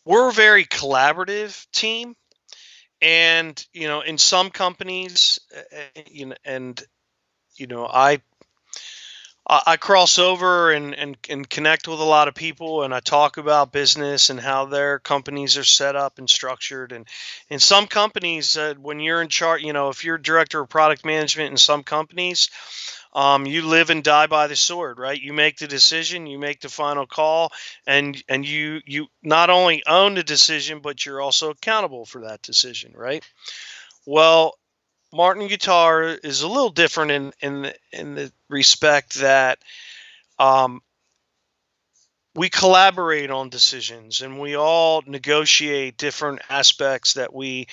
We're a very collaborative team, and in some companies, I cross over and connect with a lot of people, and I talk about business and how their companies are set up and structured. And in some companies, when you're in charge, if you're director of product management in some companies, you live and die by the sword, right? You make the decision, you make the final call, and you not only own the decision, but you're also accountable for that decision, right? Well, Martin Guitar is a little different in the respect that we collaborate on decisions, and we all negotiate different aspects that we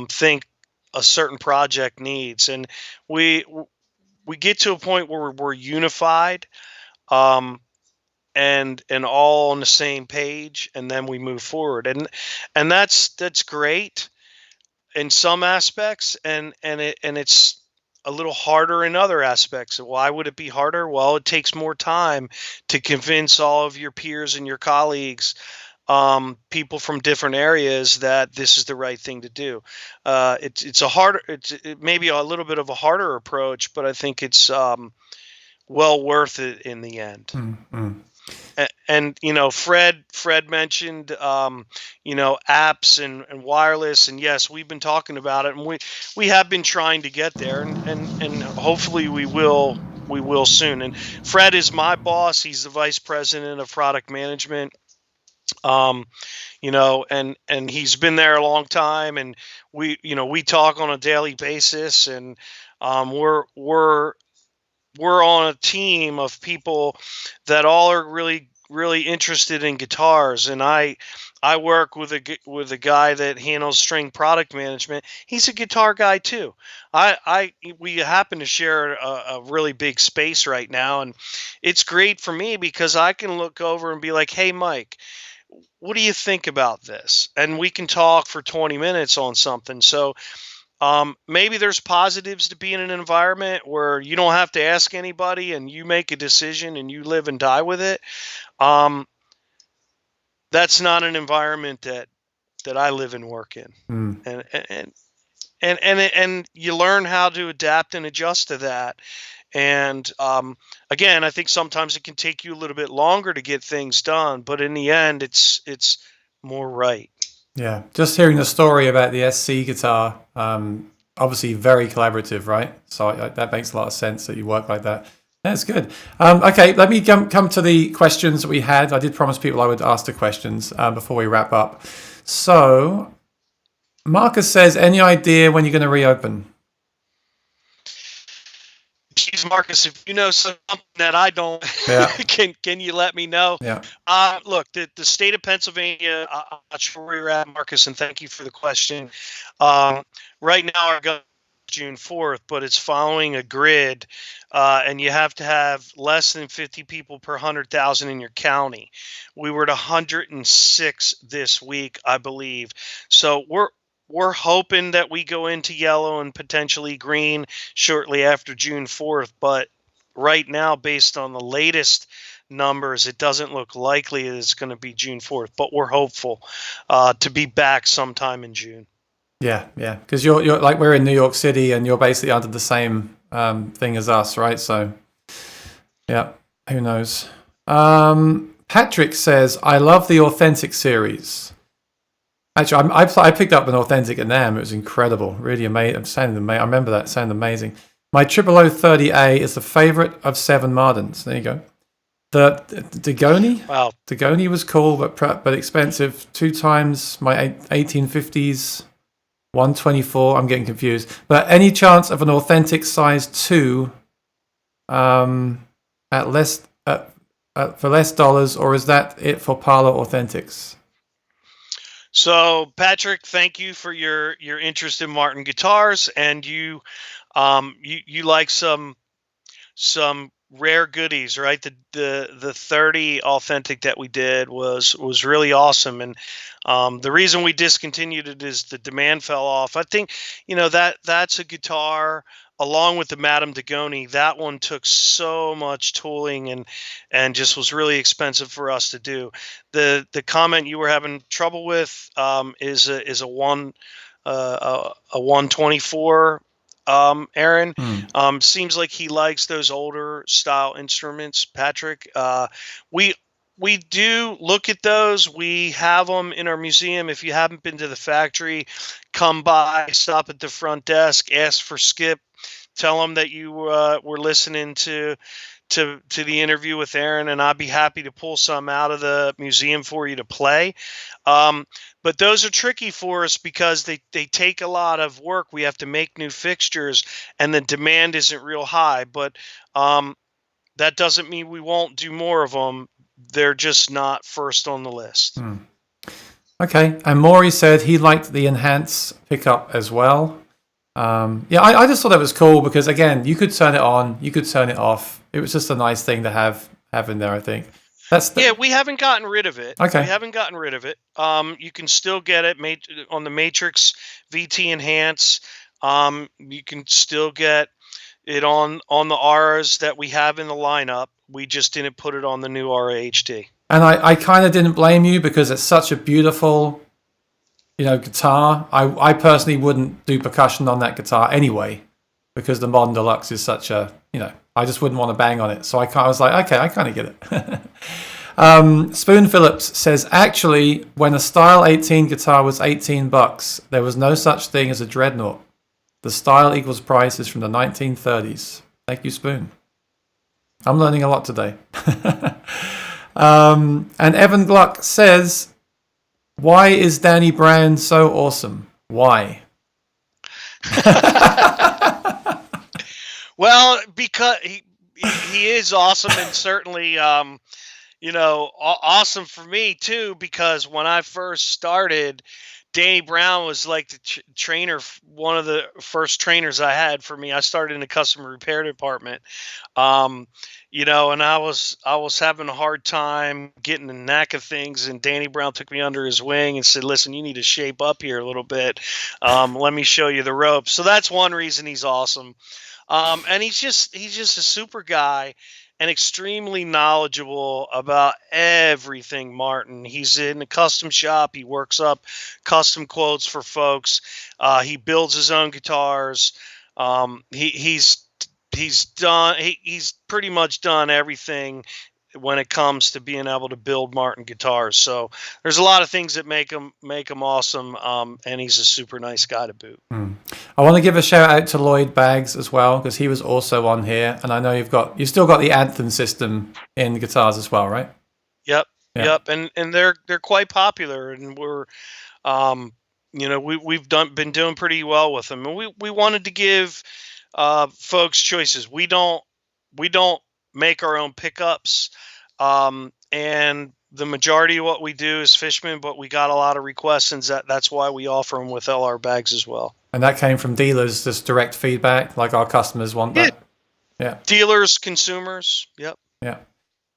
think a certain project needs, and we get to a point where we're unified and all on the same page, and then we move forward, and that's great in some aspects, and it's a little harder in other aspects. Why would it be harder? Well, it takes more time to convince all of your peers and your colleagues, people from different areas, that this is the right thing to do. It may be a little bit of a harder approach, but I think it's well worth it in the end. Mm-hmm. And Fred mentioned apps and wireless, and yes, we've been talking about it, and we have been trying to get there, and hopefully we will soon. And Fred is my boss. He's the vice president of product management. And he's been there a long time, and we talk on a daily basis, and we're on a team of people that all are really, really interested in guitars. And I work with a guy that handles string product management. He's a guitar guy too. We happen to share a really big space right now, and it's great for me because I can look over and be like, "Hey, Mike, what do you think about this?" And we can talk for 20 minutes on something. So maybe there's positives to being in an environment where you don't have to ask anybody and you make a decision and you live and die with it. That's not an environment that I live and work in. And you learn how to adapt and adjust to that. And again, I think sometimes it can take you a little bit longer to get things done, but in the end, it's more right. Yeah, just hearing the story about the SC guitar, obviously very collaborative, right? So that makes a lot of sense that you work like that. That's good. Okay, let me come to the questions that we had. I did promise people I would ask the questions before we wrap up. So Marcus says, any idea when you're going to reopen? Jeez, Marcus, if you know something that I don't, Yeah. can you let me know? Yeah. Look, the state of Pennsylvania, I'm not sure where you're at, Marcus, and thank you for the question. Right now, our government is June 4th, but it's following a grid, and you have to have less than 50 people per 100,000 in your county. We were at 106 this week, I believe. So we're hoping that we go into yellow and potentially green shortly after June 4th. But right now, based on the latest numbers, it doesn't look likely that it's going to be June 4th. But we're hopeful to be back sometime in June. Yeah, because you're like, we're in New York City, and you're basically under the same thing as us, right? So, yeah, who knows? Patrick says, I love the Authentic series. Actually, I picked up an Authentic at NAMM. It was incredible, really amazing. I remember that sounded amazing. My 0030A is the favorite of 7 Mardens. There you go. The Dagoni. Wow. Dagoni was cool, but expensive. 2 times my 1850s 124. I'm getting confused. But any chance of an Authentic size 2 at less for less dollars, or is that it for Parlor Authentics? So, Patrick, thank you for your interest in Martin guitars, and you like some rare goodies, right? The 30 Authentic that we did was really awesome, and the reason we discontinued it is the demand fell off. I think that's a guitar, along with the Madame Dagoni. That one took so much tooling and just was really expensive for us to do. The comment you were having trouble with is a 124. Aaron, seems like he likes those older style instruments. Patrick, we do look at those. We have them in our museum. If you haven't been to the factory, come by, stop at the front desk, ask for Skip, tell them that you were listening to the interview with Aaron, and I'd be happy to pull some out of the museum for you to play. But those are tricky for us because they take a lot of work. We have to make new fixtures, and the demand isn't real high. But that doesn't mean we won't do more of them. They're just not first on the list. Okay, and Maury said he liked the Enhance pickup as well. I just thought that was cool because, again, you could turn it on, you could turn it off. It was just a nice thing to have in there, I think. We haven't gotten rid of it. Okay. We haven't gotten rid of it. You can still get it on the Matrix VT Enhance. You can still get it on the Auras that we have in the lineup. We just didn't put it on the new Aura HD. And I kind of didn't blame you because it's such a beautiful, guitar. I personally wouldn't do percussion on that guitar anyway because the Modern Deluxe is such a, I just wouldn't want to bang on it. So I was like, okay, I kind of get it. Spoon Phillips says, actually, when a Style 18 guitar was $18, there was no such thing as a Dreadnought. The Style equals price is from the 1930s. Thank you, Spoon. I'm learning a lot today. And Evan Gluck says, why is Danny Brown so awesome? Why? Well, because he is awesome, and certainly awesome for me too, because when I first started, Danny Brown was like the trainer, one of the first trainers I had for me. I started in the customer repair department, and I was having a hard time getting the knack of things, and Danny Brown took me under his wing and said, listen, you need to shape up here a little bit. Let me show you the ropes. So that's one reason he's awesome. And he's just a super guy and extremely knowledgeable about everything Martin. He's in a custom shop. He works up custom quotes for folks. He builds his own guitars. He's pretty much done everything when it comes to being able to build Martin guitars. So there's a lot of things that make him awesome. And he's a super nice guy to boot. I want to give a shout out to Lloyd Baggs as well, because he was also on here, and I know you've still got the Anthem system in guitars as well, right? Yep. Yeah. Yep. And they're quite popular, and we're we've been doing pretty well with them, and we wanted to give folks choices. We don't make our own pickups, and the majority of what we do is Fishman, but we got a lot of requests, and that's why we offer them with LR bags as well. And that came from dealers, just direct feedback, like our customers want that. Yeah. Dealers, consumers. Yep. Yeah.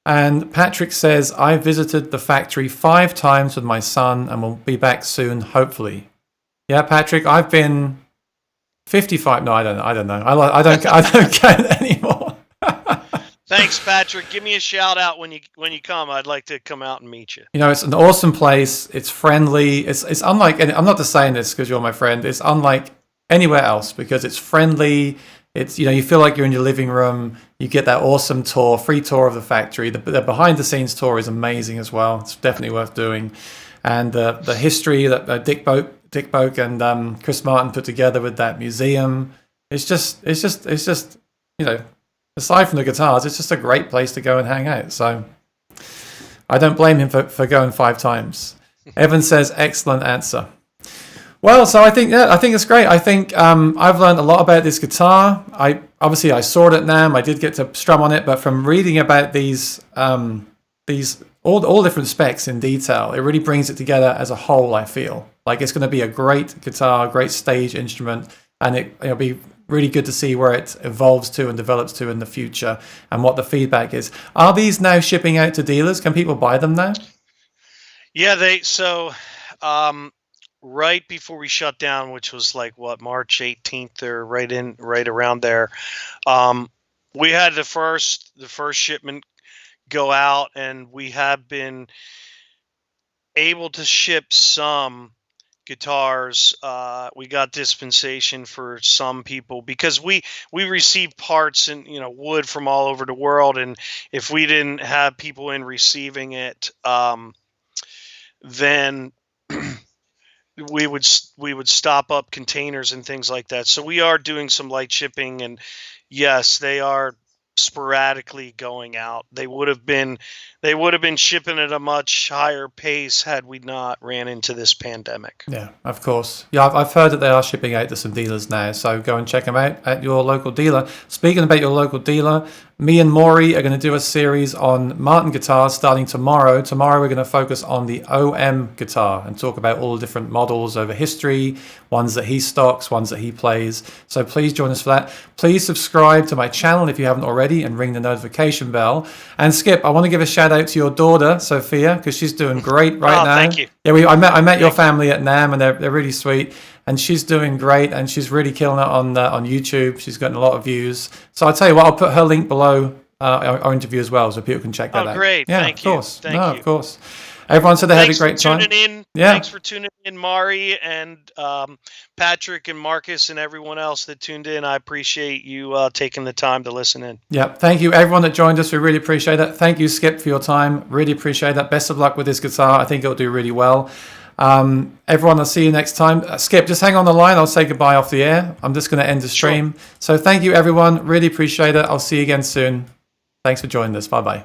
And Patrick says, I visited the factory 5 times with my son and will be back soon, hopefully. Yeah, Patrick, I've been 55. No, I don't know. I don't count anymore. Thanks, Patrick. Give me a shout out when you come. I'd like to come out and meet you. You know, it's an awesome place. It's friendly. It's unlike, and I'm not just saying this because you're my friend. It's unlike anywhere else because it's friendly. It's, you feel like you're in your living room. You get that awesome tour, free tour of the factory. The behind the scenes tour is amazing as well. It's definitely worth doing. And the history that Dick Boak and Chris Martin put together with that museum. It's just aside from the guitars, it's just a great place to go and hang out. So I don't blame him for going 5 times. Evan says, excellent answer. Well, so I think it's great. I think I've learned a lot about this guitar. I saw it at NAMM. I did get to strum on it, but from reading about these all different specs in detail, it really brings it together as a whole. I feel like it's going to be a great guitar, great stage instrument, and it'll be really good to see where it evolves to and develops to in the future and what the feedback is. Are these now shipping out to dealers? Can people buy them now? Yeah, right before we shut down, which was like March 18th or right around there, we had the first shipment go out, and we have been able to ship some guitars. We got dispensation for some people because we receive parts and wood from all over the world, and if we didn't have people in receiving it, then we would stop up containers and things like that. So we are doing some light shipping, and yes, they are sporadically going out. They would have been shipping at a much higher pace had we not ran into this pandemic. Yeah, of course. Yeah, I've heard that they are shipping out to some dealers now, so go and check them out at your local dealer. Speaking about your local dealer, me and Maury are going to do a series on Martin guitars starting tomorrow. Tomorrow we're going to focus on the OM guitar and talk about all the different models over history, ones that he stocks, ones that he plays. So please join us for that. Please subscribe to my channel if you haven't already and ring the notification bell. And Skip, I want to give a shout out to your daughter, Sophia, because she's doing great right now. Thank you. Yeah, I met your family at NAMM, and they're really sweet. And she's doing great, and she's really killing it on YouTube. She's gotten a lot of views. So I'll tell you what, I'll put her link below our interview as well, so people can check that out. Oh, great. Yeah, Thank of you. course. Thank you. Of course. Everyone said they had a great time. Yeah. Thanks for tuning in, Mari, and Patrick and Marcus and everyone else that tuned in. I appreciate you taking the time to listen in. Yeah, thank you, everyone that joined us. We really appreciate that. Thank you, Skip, for your time. Really appreciate that. Best of luck with this guitar. I think it'll do really well. Everyone, I'll see you next time. Skip, just hang on the line. I'll say goodbye off the air. I'm just going to end the stream. Sure. So thank you, everyone. Really appreciate it. I'll see you again soon. Thanks for joining us. Bye-bye.